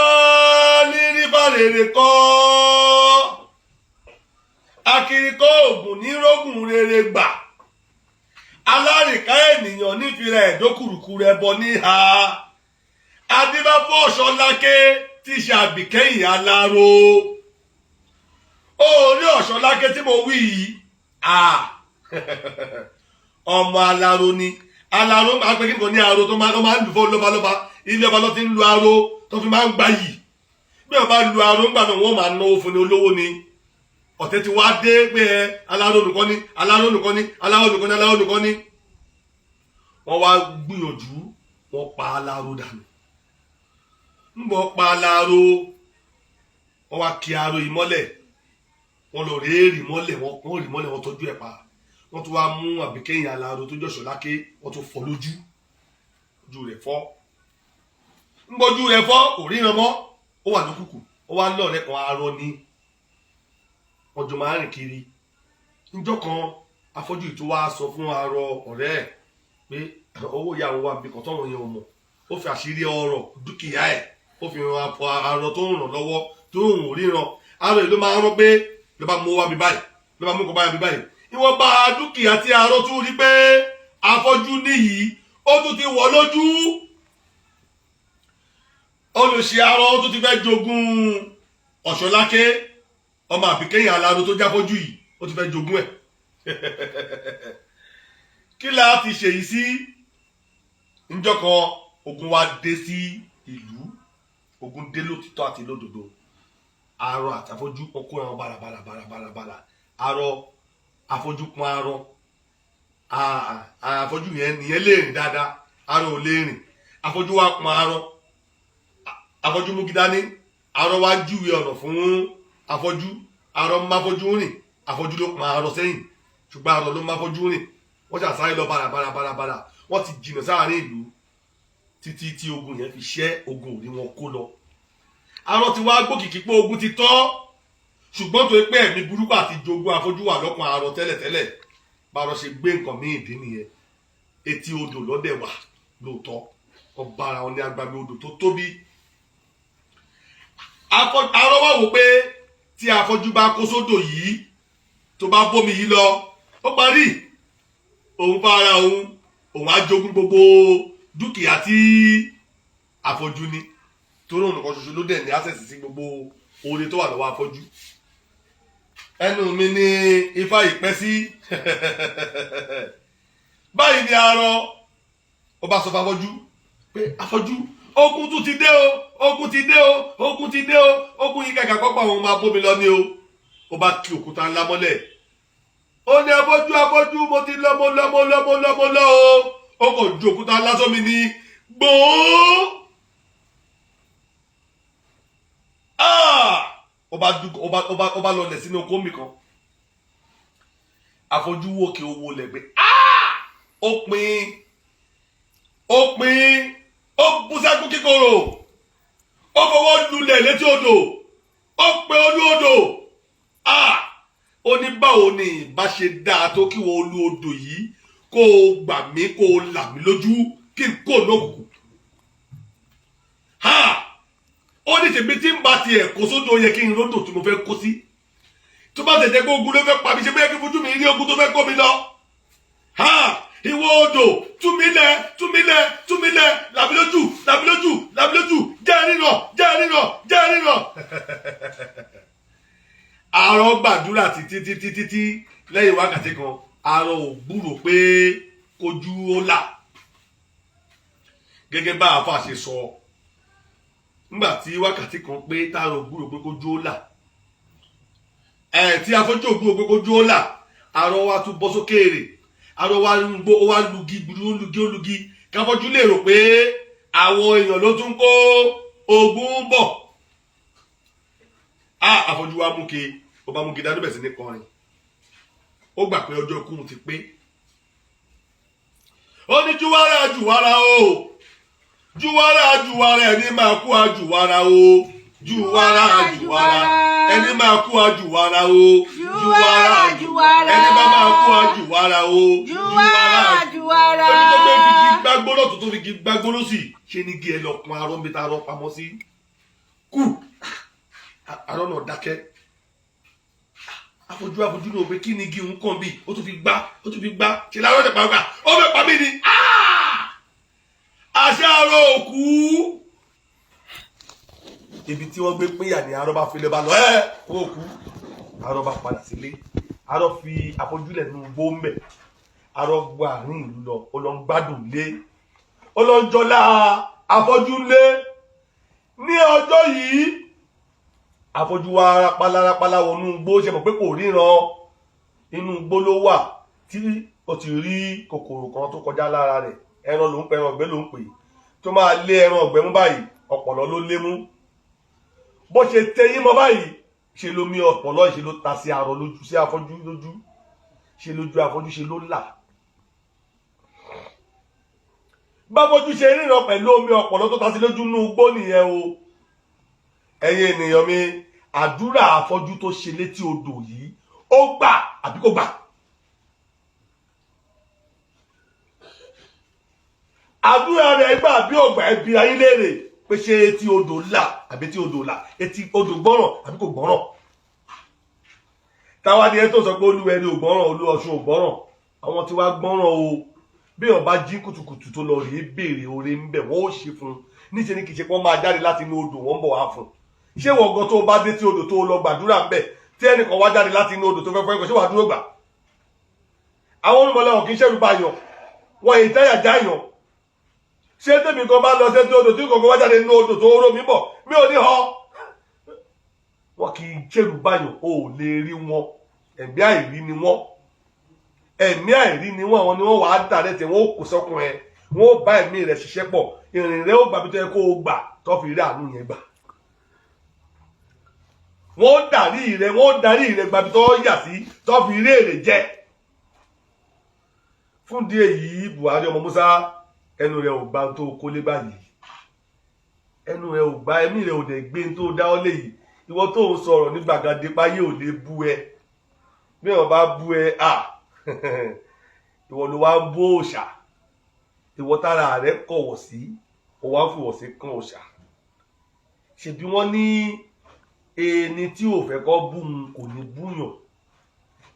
ní rífà rèrè kọ́ àkìrí kọ́ ògùn ní rógùn rere gbà alárìnká ènìyàn nífìrà ẹ̀dókùrùkù rẹ̀ bọ níhà adébáfọ́ Ọ̀ṣọ́láké tí ṣe àbíkẹ́yìn aláró orí Ọ̀ṣọ́láké tí mo wí yìí ọmọ aláró ni aláró máa pẹ́ kí nǹkan ní aró tó máa ń lù fún lọ́balọ́ba ilé ọba ló ti ń lu aró tó fi máa ń gbà yìí bí wọ́n bá lu aró ńgbà náà wọ́n máa náwó fún ní olówó ni ọ̀tẹ̀ ti wá dé pé aláró nìkan ní wọ́n wá gbìyànjú wọ́n pa aláró dànù ńgbọ́ pa aláró wọ́n wá kí aró yìí mọ́lẹ̀ wọ́n lọ rèé mọ́lẹ̀ wọ́n tọ́jú ẹ̀ pa wọ́n tún wá mú àbíkẹ́yìn aláró tó jẹ́ Ọ̀ṣọ́láké wọ́n tún fọ́ ojú rẹ̀ fọ́ ńgbọ́jú rẹ̀ fọ́ kò ríran mọ́ ó wà lókùkù ó wá lọ́ọ̀rẹ́ kan arọ ní ọjọ́ máa rìn kiri níjọ́ kan afọ́jú tó wá sọ fún arọ ọ̀rẹ́ ẹ̀ pé owó ìyá àwọn wa bí kan tọ́wọ́n yẹn ò mọ̀ ó fi àṣírí ọrọ̀ dúkìá ẹ̀ ó fi ràn àpò arọ tó ń ràn lọ́wọ́ tó ń ríran arọ yìí ló máa rán pé ló bá mú wá mi báyìí ló bá mú kọ báyìí mi báyìí ìwọ̀n bá dúkìá tí arọ tún rí pé afọ́jú níyìí ó tún ti wọ̀ lójú olùṣe arọ ó tún ti fẹ́ jogún Ọ̀ṣọ́láké ọmọ àbíkẹ́yìn aláró tó jáfọ́jú yìí ó ti fẹ́ jogún ẹ̀ kí la ti ṣèyí sí níjọ́ kan ogun wa dé sí ìlú ogun dé lótìtọ́ àti lódodo arọ àti afọ́jú ọkọ ẹran bàràbàrà arọ afọ́jú pọn arọ afọ́jú yẹn nìyẹn lè rìn dáadáa arọ ò lè rìn afọ́jú wa pọn arọ afọ́jú mú gidani arọ wa júwe ọ̀nà fún afọ́jú arọ máfọ́jú rìn afọ́jú ló pọn arọ sẹ́yìn ṣùgbọ́n arọ ló máfọ́jú rìn wọ́n ṣàṣàyè lọ bàràbàrà wọ́n ti jìnnà sáàrin ìlú títí tí ogun yẹn fi ṣẹ́ ogun òní wọn kó lọ arọ ti wá gbókìkí pé ogun ti tán ṣùgbọ́n tó pé ẹ̀mí burúkú àti jogún afọ́jú wà lọ́kàn arọ tẹ́lẹ̀tẹ́lẹ̀ bárọ̀ ṣe gbé nǹkan míì dín nìyẹn etí odò lọ́dẹ̀ wà lóòótọ́ ọba ara wọn ní agbami odò tó tóbi arọ wà wò pé tí afọ́jú bá kó sódò yìí tó bá bómi yìí lọ ó parí òun fara òun á jogún gbogbo dúkìá tí afọ́jú ní torí òun nìkan ṣoṣo ló dẹ̀ ní access sí gbogbo oore tó wà lọ́wọ́ afọ́jú ẹnu mi ní ifá ìpẹ́ sí báyìí ni arọ ó bá sọ fún afọ́jú pé afọ́jú ogun tún ti dé o ogun ti dé o ogun ti dé o ogun yìí kàkà kọ́pọ̀ àwọn máa bómi lọ ní o ó bá kí òkúta ńlá mọ́lẹ̀ ó ní afọ́jú mo ti lọ mo lọ o ó kàn ju òkúta ńlá sómi ní gbòó ó bá lọlẹ̀ sínú oko mi kan afọ́jú wòkè owó lẹ́gbẹ́ ó pín ó bú sẹ́kún kíkorò ó fọwọ́ lulẹ̀ létí odò ó pe olú odò ó ní báwo ni ìbá ṣe dáa tó kí wọ́n olú odò yìí kó o gbà mí kó o là mí lójú kí n kó lókùnkùn ó ní tèmi tí ń bá tiẹ̀ kó sódò yẹ kí n ródò tí mo fẹ́ kó sí tó bá tẹ̀tẹ̀ pé ogun ló fẹ́ pa mi ṣe bóyá kí fojú mi rí ogun tó fẹ́ kó mi lọ ìwọ odò túmílẹ̀ làbílójú jẹ́ ríran arọ gbàdúrà títí lẹ́yìn wákàtí kan arọ ò gbúrò pé kojú ó là gẹ́gẹ́ bá àfà ṣe sọ nígbà tí wákàtí kan pé tààrọ ò gbúrò pé kojú ó là tí afọ́jú ò gbúrò pé kojú ó là arọ wa tún bọ́ sókèèrè arọ wa ń gbó ó wá lugi olùgi káfọ́jú lè rò pé àwọn èèyàn ló tún kó ogun bọ̀ àfọ́jú wa mú ke ó bá mú ke dánú bẹ̀ sí ní kọrin ó gbà pé ọjọ́ ikú ti pé ó ní júwárà o júwárà ẹni máa kú àjùwárà o júwárà ẹni máa kú àjùwárà o júwárà ẹni máa kú àjùwárà o júwárà ẹni tó gbé figi gbágbóró tó figi gbágbóró sí ṣe ní kí ẹ lọ pọn arọ mi ta arọ pamọ́ sí kú arọ náà dákẹ́ afọ́jú náà pé kí ni igi ń kàn bí ó tún fi gbá ṣe láàárọ̀ tẹ̀ pàápàá ó fẹ́ pa mí ni àṣà arọ òkú ibi tí wọ́n gbé péyà ní arọ bá fi lè bá lọ òkú arọ bá padà sílé arọ fi àfojúlẹ̀ nínú gbóńbẹ̀ arọ gba àárín ìlú lọ ó lọ ń gbádùn lé ó lọ ń jọlá afọ́jú lé ní ọjọ́ yìí afọ́jú wa rápálá wọnú igbó ṣe mọ̀ pé kò ríran inú igbó ló wà tí ó ti rí kòkòrò kan tó kọjá lára rẹ̀ ẹran ló ń pẹ ẹran ọ̀gbẹ́ ló ń pè tó máa lé ẹran ọ̀gbẹ́ mú báyìí ọ̀pọ̀lọ́ ló lé mú bó ṣe tẹyín mọ́ báyìí ṣe ló mi ọ̀pọ̀lọ́ ṣe ló ta sí arọ lójú sí afọ́jú lójú ṣe lójú afọ́jú ṣe ló là bábọ́jú ṣe ríran pẹ̀lú omi ọ̀pọ̀lọ́ tó ta sí lójú nú igbó nìyẹn o ẹ̀yin ènìyàn mi àdúrà afọ́jú tó ṣe létí odò yìí ó gbà àbí kò gbà àdúrà rẹ̀ gbà bí ògbà ẹbí ayé léèrè pé ṣé etí odò là àbí etí odò là etí odò gbọ́ràn àbí kò gbọ́ràn táwa ni ẹ tó sọ pé olúwẹ̀rí ò gbọ́ràn olú ọ̀ṣun ò gbọ́ràn àwọn tí wàá gbọ́ràn o bí ọba jí kùtùkùtù tó lọ rèé béèrè oore ń bẹ̀ wọ́n ó ṣe fún un níṣẹ́ ni kì í ṣe pé wọ́n máa jáde láti inú odò wọ́n ń bọ̀ wá fún un ṣé wọ́n gan tó bá dé tí odò tó lọ gbàdúrà ń bẹ̀ tí ẹnìkan wá jáde láti inú odò tó fẹ́ fẹ́ kọ́ ṣé wàá dúró gbà àwọn olùmọ̀lẹ́wọ̀n kì í ṣẹ́rù bá yàn wọ́n èyí táyà já yàn ṣé tèmi kan bá lọ sétí odò tí kòkó wá jáde nínú odò tó rọ mi bọ̀ mi ò ní họ wọn kì í ṣẹ́rù bá yàn o ò lè rí wọn ẹ̀mí àìrí ni wọ́n àwọn ni wọ́n wàá dà lẹ́tẹ̀ wọ́n ó kó sọ́kùn ẹ̀ wọ́n ó bá ẹ̀mí rẹ̀ ṣiṣẹ́ pọ̀ ìrìn rẹ̀ ó gbàbí tó yẹ kó o gbà tó fi rí àánú yẹn gbà wọ́n ó darí rẹ̀ gbàbí tó yà sí tó fi rí èrè jẹ fún díẹ̀ yìí Buhari ọmọ Musa ẹnu rẹ̀ ò bá tó kólé báyìí ẹnu ẹ ò gbà ẹ̀mí rẹ ò dẹ̀ gbé tó dá ọ léyìí ìwọ tó ń sọ̀rọ̀ ní gbàgede páyé ò lè bú ẹ bí wọn bá bú ẹ ìwọ ló wá ń bú òòṣà ìwọ tára rẹ kọ̀wọ̀ sí ó wá fìwọ̀ sí kan òòṣà ṣebí wọ́n ní ẹni tí ò fẹ́ kó bú un kò ní búyàn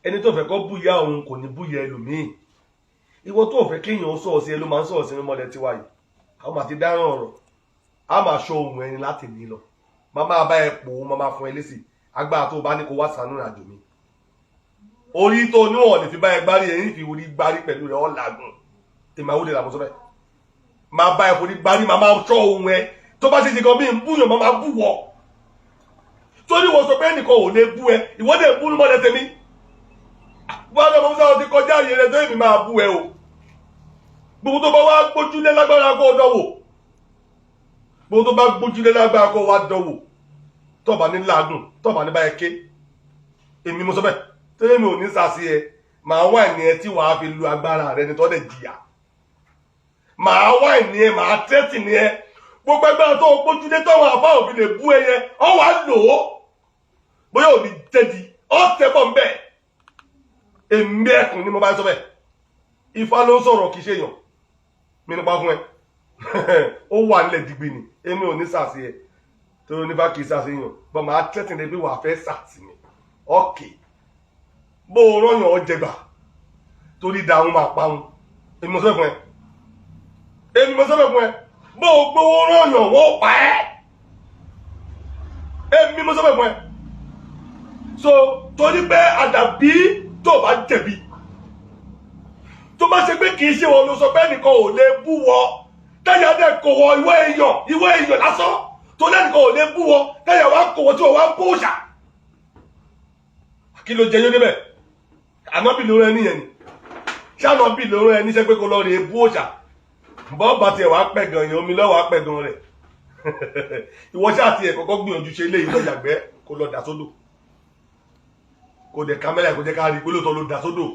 ẹni tó fẹ́ kó bú ìyá òun kò ní búyà ẹlòmíì ìwọ tó fẹ́ kéèyàn sọ̀rọ̀ sí ẹ ló máa ń sọ̀rọ̀ sí mọ́lẹ̀ tiwa yìí àwọn máa ti dáràn ọ̀rọ̀ a máa ṣọ́ ohun ẹni láti ní lọ máa máa bá ẹ pò ó máa máa fún ẹ lésì agbára tó bá ní kó wá sànú ìrìnàjò mi orí tó níwọ̀n lè fi bá ẹ gbárí ẹ̀yìn fi orí gbárí pẹ̀lú rẹ̀ ọ́ làágùn èmi àwòlè làwọn sọ bẹ́ẹ̀ máa bá ẹ forí gbárí máa máa ṣọ́ ohun ẹ tó bá ṣe ṣe kan bí n búyàn máa máa bú wọ torí wọ́n sọ pé ẹnìkan ò lè bú ẹ ìwọ́dẹ̀ bú mọ́lẹ̀ tèmi wọ́n á lọ sọ ti kọjá àyè rẹ̀ tó èmi máa bú ẹ o gbogbo tó bá wá gbójúlé lágbára kó dánwò gbogbo tó bá gbójúlé lágbára kó wá dánwò tọ́ọ̀bà ní láàgùn tọ́ọ̀bà ní báyẹn ké èmi mo sọ bẹ́ẹ̀ tẹ́lẹ̀ mi ò ní sàṣì ẹ màá wá ìní ẹ tí wàá fi lu agbára rẹ ní tọ́lẹ̀ jìyà màá wá ìní ẹ màá tẹ́tì ní ẹ gbogbo ẹgbẹ́ tó gbójúlé tọ́wọ́ àbá òbí lè bú ẹ yẹn ọ wàá lò ó bóyá òní jẹ́di ọ tẹ́ bọ̀ ń bẹ́ẹ̀ èmi ẹkùn ni mo bá ń sọ bẹ́ẹ̀ Ifá ló ń sọ̀rọ̀ kì í ṣe èèyàn mi nípa fún ẹ ó wà nílẹ̀ dìgbì ni èmi ò ní sàṣì ẹ torí onífà kì í sàṣì èèyàn bọ́n máa tẹ́tì ní pé wàá fẹ́ sàṣì mi ọ̀kẹ́ bó o rọ́yàn ọ jẹgbà torí dàrún máa pa wọn èmi mo sọ fún ẹ bó o gbowó rọ́yàn wọ́n pa ẹ́ èmi mo sọ fún ẹ so torí pé àdàbí tó bá jẹ̀bi tó bá ṣe pé kìí ṣe wọn ló sọ pé ẹnìkan ò lè bú wọ táyà dẹ̀ kò wọ ìwé èèyàn lásán tó lẹ́nìkan ò lè bú wọ táyà wá kò wọ tí wọ́n wá ń bóòṣà kí ló jẹ yóò débẹ̀ àmọ́ bí lóore ẹni yẹn ni ṣáà bí lóore ẹni ṣe pé kó lọ rè bóòṣà bọ́ọ̀ bá tiẹ̀ wá pẹ̀ gan yẹn omi lọ́wọ́ á pẹ̀ gan rẹ̀ ìwọ ṣáà tiẹ̀ kọ́kọ́ gbìyànjú ṣe ilé ìlọ yàgbẹ́ kó lọ dà sódò kò dẹ̀ kámẹ́rà kò jẹ́ ká rí gbólótọ́ ló dà sódò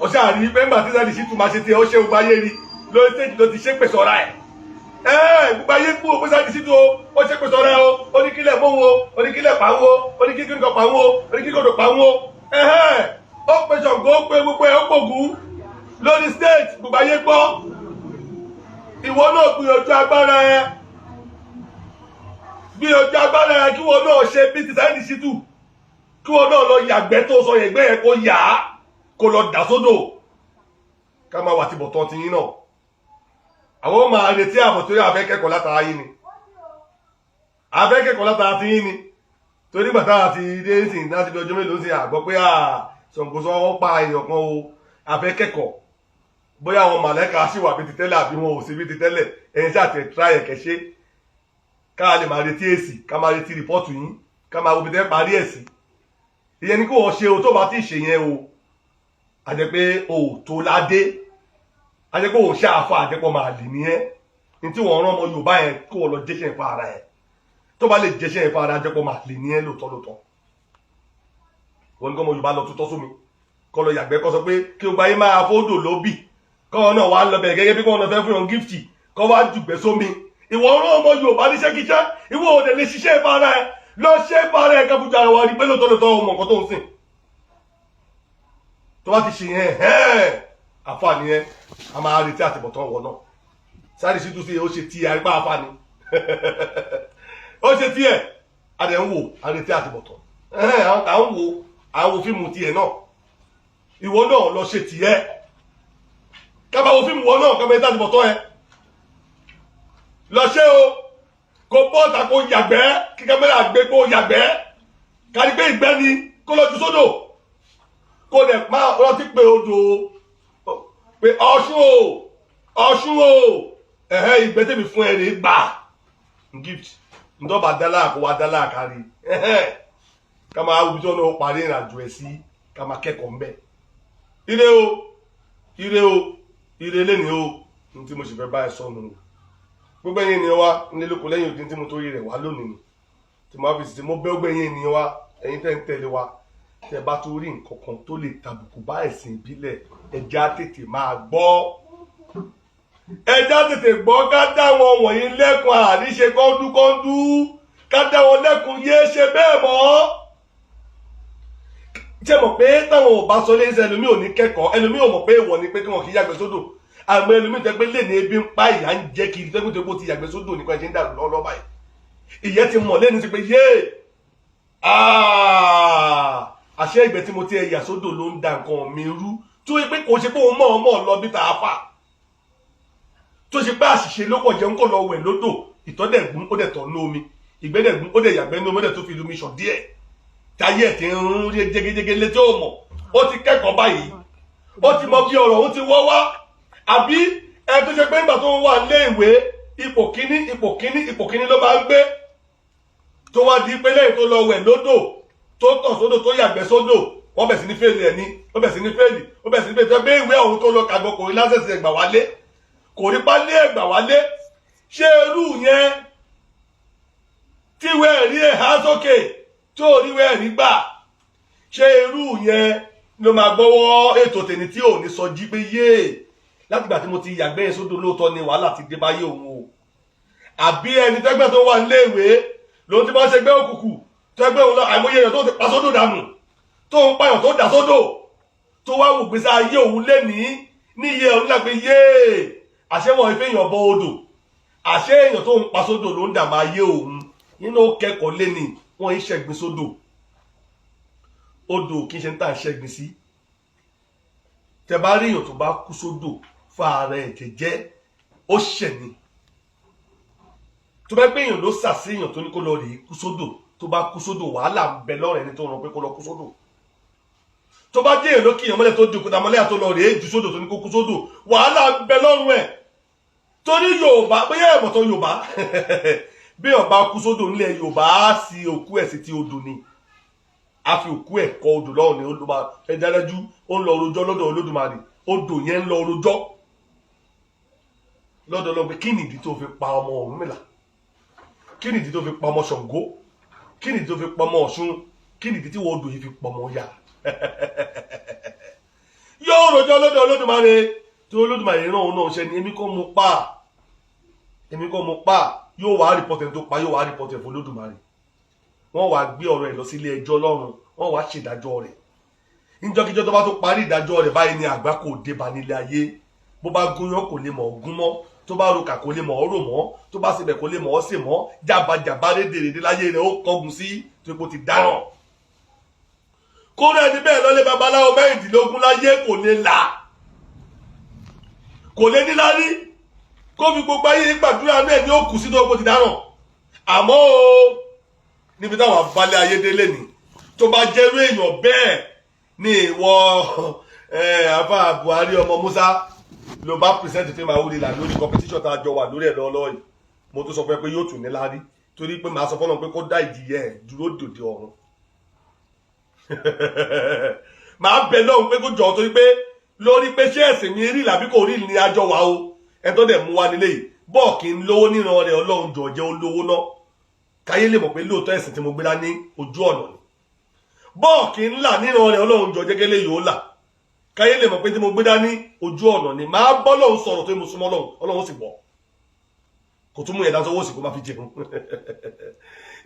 ó ṣáà rí pé ńgbà tí sáà ṣì tún máa ṣe tiẹ̀ ó ṣe gbogbo ayé rí lórí stéèjì ló ti ṣe pèsè ọ̀rá ẹ̀ gbogbo ayé kú òpin sáà ṣì tún ó ṣe pèsè ọ̀rá ẹ̀ ó ní kílẹ̀ mọ́ wo ó ní kílẹ̀ pa wo ó ní kíkiri kan pa wo ó ní kíkiri kan pa wo ó pe Ṣàngó ó pe gbogbo ẹ̀ ó pògùn lórí stéèjì gbogbo ayé gbọ́ ìwọ náà gbìyànjú agbára ẹ̀ gbìyànjú agbára ẹ̀ kí wọn náà ṣe bí ti sáà ṣì tún kí wọn náà lọ yàgbẹ́ tó sọ yẹ̀gbẹ́ yẹn kó yà á kó lọ dà sódò ká máa wà tí bọ̀tán ti yín náà àwọn máa retí àbọ̀ torí abẹ́kẹ́kọ̀ọ́ látara yín ni abẹ́kẹ́kọ̀ọ́ látara ti yín ni torí gbàtà àti dé sí láti bí ọjọ́ mélòó sí àgbọ́ pé Ṣàngósọ wọ́n pa èèyàn kan o abẹ́kẹ́kọ̀ọ́ bóyá àwọn màlẹ́kà sì wà bí ti tẹ́lẹ̀ àbí wọn ò sí bí ti tẹ́lẹ̀ ẹ̀yin ṣáà tẹ̀ tíráyẹ̀ kẹ́ṣẹ́ ká lè máa retí èsì ká máa retí rìpọ́ọ̀tù yín ká máa wo bí tẹ́ parí ẹ̀sì ìyẹn ni kò wọ́n ṣe o tó bá ti ṣe yẹn o àjẹ́ pé o tó ládé àjẹ́ pé o ṣáàfà àjẹ́ pọ̀ máa lè ní ẹ́ ní tí wọ́n rán ọmọ Yorùbá yẹn kó wọ́n lọ jẹ́ṣẹ́ ìfà ara ẹ̀ tó bá lè jẹ́ṣẹ́ ìfà ara àjẹ́ pọ̀ máa lè ní ẹ́ lóòótọ́ wọ́n ní kọ́ ọmọ Yorùbá lọ tutọ́ sómi kọ́ lọ yàgbẹ́ kọ́ sọ pé kí o gba yín máa fódò lóbì kọ́ ọ náà wà lọ bẹ̀rẹ̀ gẹ́gẹ́ bí kọ́ ọ náà fẹ́ fún yàn gíftì kọ́ wá jùgbẹ́ sómi ìwọ rán ọmọ Yorùbá níṣẹ́kíṣẹ́ ìwọ ò lè ṣiṣẹ́ ìfà ara ẹ̀ lọ ṣe ìfà ara ẹ̀ kẹ́fùjà ara wa rí pé lóòótọ́ ọmọ nǹkan tó ń sìn tó bá ti ṣe yẹn àfààní yẹn a máa retí àtìbọ̀tán wọn náà sáré sí túnṣe ó ṣe tí àrípa àfààní ó ṣe tí ẹ a dẹ̀ ń wò a retí àtìbọ̀tán à ń wo àwọn fíìmù tiẹ̀ náà ìwọ náà lọ ṣe tiẹ̀ kábà wo fíìmù wọn náà kábà retí àtìbọ̀tán ẹ lọ ṣe o kò bọ́ọ̀tà kò yàgbẹ́ kí kámẹ́rà gbé kó yàgbẹ́ kárí pé ìgbẹ́ ni kó lọ ju sódò kó lè máa rántí pé odò pé Ọ̀ṣun o ìgbẹ́ tèmi fún ẹ rè gbà gift ǹdọ́bà dálà kó wá dálà kárí ká máa wùbí tó náà parí ìrìnàjò ẹ̀ sí ká máa kẹ́kọ̀ọ́ ńbẹ̀ ire lẹ́ni o ní tí mo sì fẹ́ bá ẹ sọnù gbogbo ẹ̀yin ènìyàn wa nílé lóko lẹ́yìn òdin tí mo tó rí rẹ̀ wá lónìí tí mo á fi sì tí mo bẹ́ gbogbo ẹ̀yin ènìyàn wa ẹ̀yin tẹ́ ń tẹ̀lé wa tẹ́ bá tó rí nǹkan kan tó lè tàbùkù bá ẹ̀sìn ìbílẹ̀ ẹja tètè máa gbọ́ ẹja tètè gbọ́ ká dá wọn wọ̀nyí lẹ́kùn àríṣe kọ́ńdúkọ́ńdú ká dá wọn lẹ́kùn yéé ṣe bẹ́ẹ̀ mọ́. ṣé mọ̀ pé táwọn ò bá sọ lé iṣẹ́ ẹlòmíì ò ní kẹ́kọ̀ọ́ ẹlòmíì ò mọ̀ pé ìwọ ni pé kí wọn kì í yàgbẹ́ sódò àmọ́ ẹlòmíì tẹ́ pé lè ní ebi ń pa ìyá ń jẹ́ kiri tẹ́ pé tó ti yàgbẹ́ sódò nípa ẹ̀ṣẹ̀ ń dàrú lọ́wọ́ báyìí ìyẹn ti mọ̀ lẹ́nu ti pé yéè àṣẹ ìgbẹ́ tí mo ti ẹ̀yà sódò ló ń da nǹkan mi rú tó yẹ pé kò ṣe pé òun mọ̀ ọmọ lọ bí tàá fà tó ṣe pé àṣìṣe ló pọ̀ jẹun kò lọ wẹ̀ lódò ìtọ́dẹ̀gún ó dẹ̀ tọ̀ ní omi ìgbẹ́dẹ̀gún ó dẹ̀ yàgbẹ́ ní omi ó dẹ̀ tó fi lómi ṣàn díẹ̀ táyé ẹ̀ ti ń rún jégéjégé létí ó mọ̀ ó ti kẹ́kọ̀ọ́ báyìí ó ti mọ bí ọ̀rọ̀ òun ti wọ́ wá àbí ẹ tó ṣe pé nígbà tó ń wà nílé ìwé ipò kíní ló máa ń gbé tó wá di pé lẹ́yìn tó lọ wẹ̀ lódò tó tọ̀ sódò tó yàgbẹ́ sódò wọ́n bẹ̀ sí ní fèlì ẹ̀ ní wọ́n bẹ̀ sí ní fèlì wọ́n bẹ̀ sí ní fèlì tó gbé ìwé ọ̀hún tó lọ kàgbọ́ kò rí lásẹ̀sẹ̀ ẹ̀gbà wálé kò rí pálí ẹ̀gbà wálé ṣé irú yẹn tíwé ẹ̀rí ẹ̀ há sókè tó ríwé ẹ̀rí gbà ṣé irú yẹn ló máa gbọ́wọ́ ètò tèmi tí ò ní sọ jí pé yéè látìgbà tí mo ti yàgbẹ́ yẹn sódò lóòótọ́ ni wàhálà ti dé báyé òun o àbí ẹni tẹ́gbẹ́ tó wà nílé ìwé ló ti bá ṣe gbé òkùnkùn tẹ́gbẹ́ òun lọ àìmọye èèyàn tó ti pa sódò dànù tó ń pààyàn tó dà sódò tó wá wò gbèsè ayé òun lé ní iye òun lágbé yéè àṣẹ wọn ìfẹ́ èèyàn bọ odò àṣẹ èèyàn tó ń pa sódò ló ń dà máa yé òun nínú kẹ́kọ̀ọ́ lé ní wọ́n ń ṣẹ̀gbìn sódò odò kì í ṣe ń tà ń ṣẹ̀gbìn sí tẹ bá rí èèyàn tó bá kú sódò fún ara ẹ̀ jẹ́jẹ́ ó ṣẹ̀ ni tó bá gbé èèyàn ló sàsí èèyàn tó ní kó lọ rèé kú sódò tó bá kú sódò wàhálà ń bẹ lọ́rọ̀ ẹni tó ràn pé kó lọ kú sódò tó bá jẹ́ èèyàn ló kí èèyàn mọ́lẹ̀ tó di òkúta mọ́lẹ̀ tó lọ rèé jù sódò tó ní kó kú sódò wàhálà ń bẹ lọ́rùn ẹ̀ torí Yorùbá bóyá ẹ̀bọ̀ tó Yorùbá bí ọba kú sódò nílẹ̀ Yorùbá á sí òkú ẹ̀ sí ti odò ni a fi òkú ẹ̀ kọ odò lọ́wọ́ ni Olódùmarè ẹ dájú ó ń lọ rojọ́ lọ́dọ̀ Olódùmarè odò yẹn ń lọ rojọ́ lọ́dọ̀ lọ́gbẹ́ kí nìdí tó fi pa ọmọ Ọ̀rúnmìlà kí nìdí tó fi pa ọmọ Ṣàngó kí nìdí tó fi pa ọmọ Ọ̀ṣun kí nìdí tí wọ́n odò yìí fi pa ọmọ Ọya yóò rojọ́ lọ́dọ̀ Olódùmarè tí Olódùmarè rán òun náà ṣe ni èmi kọ́ mo pa yóò wá rìpọ́tẹ̀ tó pa yóò wá rìpọ́tẹ̀ fún Olódùmarè wọ́n wá gbé ọ̀rọ̀ ẹ̀ lọ sí ilé ẹjọ́ lọ́run wọ́n wá ṣèdájọ́ rẹ̀ níjọ́kíjọ́ tó bá tó parí ìdájọ́ rẹ̀ báyìí ni àgbá kò dé bá nílé ayé bó bá gúnyán kò lè mọ̀ ọ́ gún mọ́ tó bá roka kò lè mọ̀ ọ́ rò mọ́ tó bá sebẹ̀ kò lè mọ̀ ọ́ sè mọ́ jàbàjàbá rédèrèdè láyé rẹ̀ ó kọ́gun sí tó ipò ti dáràn kóra ẹni bẹ́ẹ̀ lọ́lé babaláwo mẹ́rìndínlógún láyé kò lè là kò lè níláárí kó fi gbogbo ayé gbàdúrà náà ní ó kù sí tó ipò ti dáràn àmọ́ o níbi táwọn abalẹ̀ ayédélé ni tó bá jẹ́rú èèyàn bẹ́ẹ̀ ni ìwọ àbá Buhari ọmọ Musa ló bá pìrìsẹ́ǹtì fíìmù Awurela lórí competition tá a jọ wà lórí ẹ̀ lọ́wọ́ yìí mo tún sọ pé yóò tún ní láárí torí pé màá sọ fọ́nà pé kó dá ìdíyẹ ẹ̀ dúró dòde ọ̀run màá bẹ̀ lọ́hùn pé kó jọ torí pé lórí pé ṣé ẹ̀sìn mi rí làbí kò rí ní àjọ wa o ẹ tó dẹ̀ mú wa nílé yìí bọ́ọ̀ kí n lówó níran rẹ̀ Ọlọ́run jọ jẹ́ olówó náà káyé lè mọ̀ pé lóòótọ́ ẹ̀sìn tí mo gbé dání ojú ọ̀nà ni bọ́ọ̀kì ńlá níran rẹ̀ Ọlọ́run jọ jẹ́gẹ́lẹ́ yóò là káyé lè mọ̀ pé tí mo gbé dání ojú ọ̀nà ni máa bọ́ lọ́hùn sọ̀rọ̀ tó mo súnmọ́ Ọlọ́run sì bọ̀ kò tún mú ẹ̀dá tó wó sí kó má fi jẹun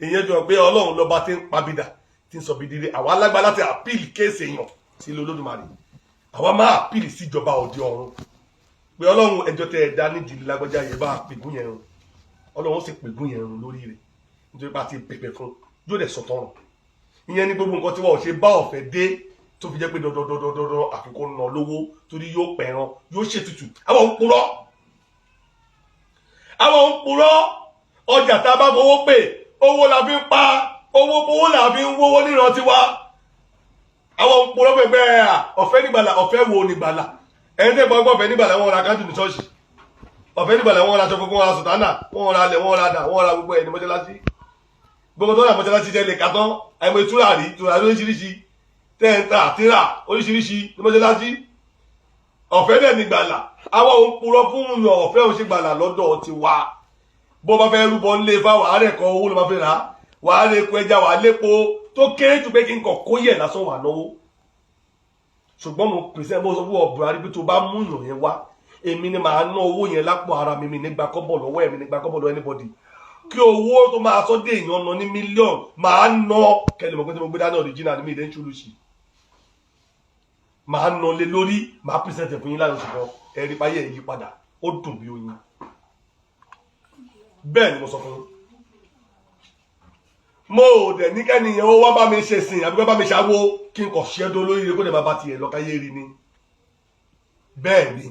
ìyẹn jọ pé Ọlọ́run lọ́ba tí ń pabidà tí ń sọ bí dire àwa alágbá láti àpíìlì kéèsì èèyàn sí ilé Olódùmarè àwa máa àpíìlì síjọba òde ọ̀run pé Ọlọ́run ẹjọ́ tẹ ẹ̀dá nídìí lágbájá yẹn bá pègún yẹn run Ọlọ́run sì pègún yẹn run lórí rẹ̀ nítorí pé a ti pèpè fún yóò dẹ̀ sọ tọrùn ìyẹn ní gbogbo nǹkan tí wọn ò ṣe bá ọ̀fẹ́ dé tó fi jẹ́ pé dandandandandan àfikún nà lówó torí yóò pẹ̀ràn yóò ṣètùtù àwọn ń purọ́ ọjà tá a bá fowó pè owó la fi ń pa owó la fi ń wówó níran tiwa àwọn ń purọ́ pẹ̀pẹ́ ọ̀fẹ́ nígbàlà ọ̀fẹ́ wo nígbàlà ẹni tẹ́ gbọ́ ọ̀fẹ́ nígbàlà wọn ra káńtù ní ṣọ́ọ̀ṣì ọ̀fẹ́ nígbàlà wọn ra aṣọ funfun wọn ra sùtánà wọn ra alẹ̀ wọn ra dà wọn ra gbogbo ẹ̀ ní mọ́ṣáláṣí gbogbo tó rà mọ́ṣáláṣí jẹ́ lè kàtán àìmọ̀ ìtúràrí oríṣiríṣi tẹ́ẹ̀ntà àtìrà oríṣiríṣi ní mọ́ṣáláṣí ọ̀fẹ́ dẹ̀ ní gbàlà àwọn òun purọ́ fún yàn ọ̀fẹ́ òun ṣe gbàlà lọ́dọ̀ ti wá bó bá fẹ́ rúbọ nílé fá wàá rẹ̀ kọ́ owó ló bá fẹ́ rà wàá rẹ̀ kó ẹja wàá lépo tó kéré jù pé kí n kọ̀ kó yẹ̀ lásán wà náwó ṣùgbọ́n mo pèsè mo sọ fún ọ Buhari pé tó bá mú yàn yẹn wá èmi ni màá ná owó yẹn lápò ara mi nígbà kọ́bọ̀ lọ́wọ́ ẹ̀mí nígbà kọ́bọ̀ lọ́wọ́ anybody kí owó tó máa sọ dé èèyàn ná ní mílíọ̀nù màá ná kẹ́lẹ́ mọ̀ pé tí mo gbé dání original ní mi ìdẹ́ ń ṣúlù sí màá ná lé lórí màá pèsè fún yín láti ṣùgbọ́n ẹ̀rí báyé yí padà ó dùn bí oyin bẹ́ẹ̀ ni mo sọ fún yín mo ò dẹ̀ ní kẹ́niyàn ó wá bá mi ṣe sìn àbí wá bá mi ṣàwó kí n kọ̀ ṣẹ́dọ́ lórí rẹ̀ kó dẹ̀ máa bá tiẹ̀ lọ́káyé rí ni bẹ́ẹ̀ ni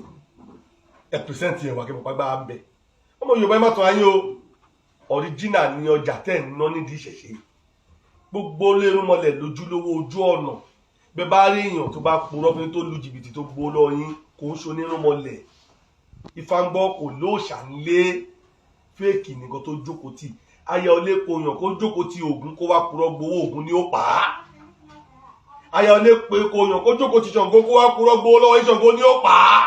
ẹ pèsèntì ẹ̀wà kí mo pa gbára ń bẹ ọmọ Yorùbá ẹ má tán ayé o original ni ọjà tẹ̀ ń ná nídìí ìṣẹ̀ṣe gbogbo lérúnmọlẹ̀ lójúlówó ojú ọ̀nà bẹ́ẹ̀ bá rí èèyàn tó bá purọ́ fún tó lu jìbìtì tó gbó lọ yín kò ń ṣonírúnmọlẹ̀ ìfangbọ́ kò lóòṣà ńlé fẹ́ẹ̀kì nìkan tó jókòó tì aya olè kò yàn kó jókòó ti Ògún kó wá purọ́ gbowó Ògún ni ó pa á aya olè pé kò yàn kó jókòó ti Ṣàngó kó wá purọ́ gbowó lọ́wọ́ Ṣàngó ni ó pa á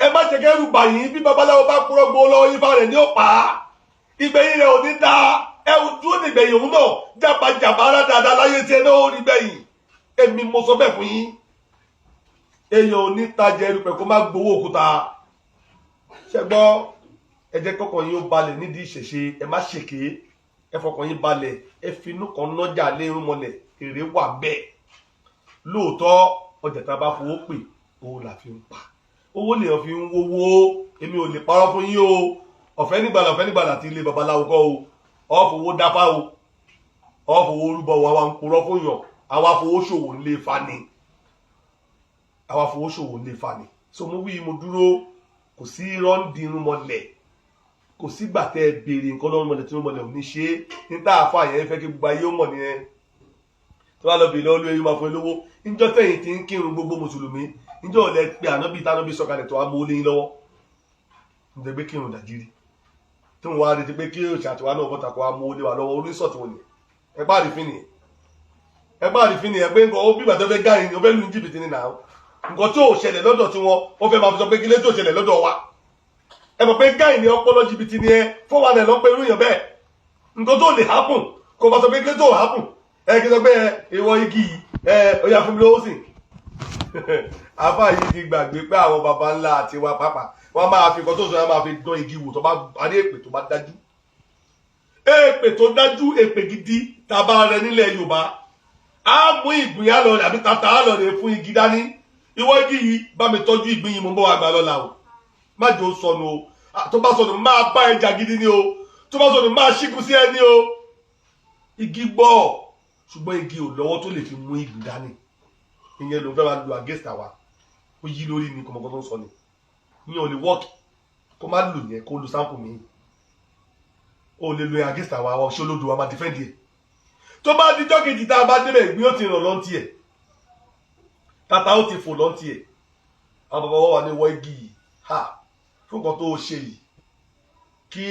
ẹ má ṣe kẹ́rù bàyìn bí babaláwo bá purọ́ gbowó lọ́wọ́ Ifá rẹ̀ ni ó pa á ìgbẹ̀yìn rẹ̀ ò ní da ẹ dúró ní ìgbẹ̀yìn òun náà jàbàjàbà ara dáadáa láyé tiẹ̀ náà ó rí gbẹ̀yìn èmi mo sọ bẹ́ẹ̀ fún yín èèyàn ò ní tajà erùpẹ̀ kó má gbowó òkúta ṣẹgbọ́ ẹ jẹ́ kọ́kàn yín ó balẹ̀ nídìí ìṣẹ̀ṣe ẹ má ṣèké ẹ fọkàn yín balẹ̀ ẹ finú kan nájà lé irúnmọlẹ̀ èrè wà bẹ́ẹ̀ lóòótọ́ ọjà tá a bá fowó pè owó là fi ń pa owó lèèyàn fi ń wówó èmi ò lè parọ́ fún yín o ọ̀fẹ́ nígbàlà ti ilé babaláwo kọ́ o ọ̀fọwó dáfá o ọ̀fọwó rúbọ wa ń purọ́ fún yàn àwa fowó ṣòwò ńlé fani so mo wí mo dúró kò sí rọ́ǹdì irúnmọlẹ̀ kò sígbà tẹ́ ẹ béèrè nǹkan lọ́rùn mọ̀lẹ̀ tí irúnmọlẹ̀ ò ní ṣe é ní tá a fọ àyẹ̀ fẹ́ kí gbogbo ayé ó mọ̀ nìyẹn tó bá lọ bèèrè lọ́wọ́ lórí máa fún ẹ lówó níjọ́ tẹ̀yìn tí ń kírun gbogbo mùsùlùmí níjọ́ ò lẹ pé ànábì tánábì sọ̀kalẹ̀ tó wá mú lé yín lọ́wọ́ níjẹ́ pé kírun dàjírí tí wọ́n wá retí pé kí òṣà àtiwá náà bọ́ta kó wá mú lé wa lọ́wọ́ oníṣọ̀ tí wọ́n ní ẹ bá rí fín nìyẹn pé nǹkan ó bí ìgbà tó fẹ́ gáyìn ni ó fẹ́ lu jìbìtì ní nàá nǹkan tí ò ṣẹlẹ̀ lọ́dọ̀ tí wọ́n fẹ́ máa fi sọ pé kí lé tó ṣẹlẹ̀ lọ́dọ̀ wa ẹ mọ̀ pé gáì ní ọpọlọ jìbìtì ni ẹ fọwọ́ ẹ̀ lọ́pẹ́ irú yàn bẹ́ẹ̀ nǹkan tó lè happen kò bá sọ pé kí lé tó happen ẹ kí sọ pé ìwọ igi ó yà fún mi lówó sìn àfáà yìí ti gbàgbé pé àwọn baba ńlá àti wa pàápàá wọn máa fi nǹkan tó sọ yẹn máa fi dán igi wò tó bá adé èpè tó bá dájú èpè gidi tàbá rẹ nílẹ̀ Yorùbá á mú ìgbín á lọ rẹ àbí tata á lọ rẹ fún igi dání ìwọ igi yìí bá mi tọ́jú ìgbín yìí mo bọ́ wa gbà lọ́la o má jò sọnù o tó bá sọnù máa bá ẹja gidi ni o tó bá sọnù máa ṣíkú sí ẹni o igi gbọ́ ṣùgbọ́n igi ò lọ́wọ́ tó lè fi mú ìgbín dání ìyẹn ló fẹ́ máa lu against àwa ó yí lórí ni kọ̀mọ̀kọ́ tó ń sọ ni ìyẹn ò lè work kó má lù yẹn kó lu sample mi ó lè lo against àwa ṣé olódò wa máa defend yẹ tó bá dijọ́ kejì tá a bá débẹ̀ ìgbín ó ti ràn lọ́ntì ẹ̀ tata ó ti fò lọ́ntì ẹ̀ àwọn bàbá wa ní wọ́ igi yìí ha fún nǹkan tó ṣe yìí kí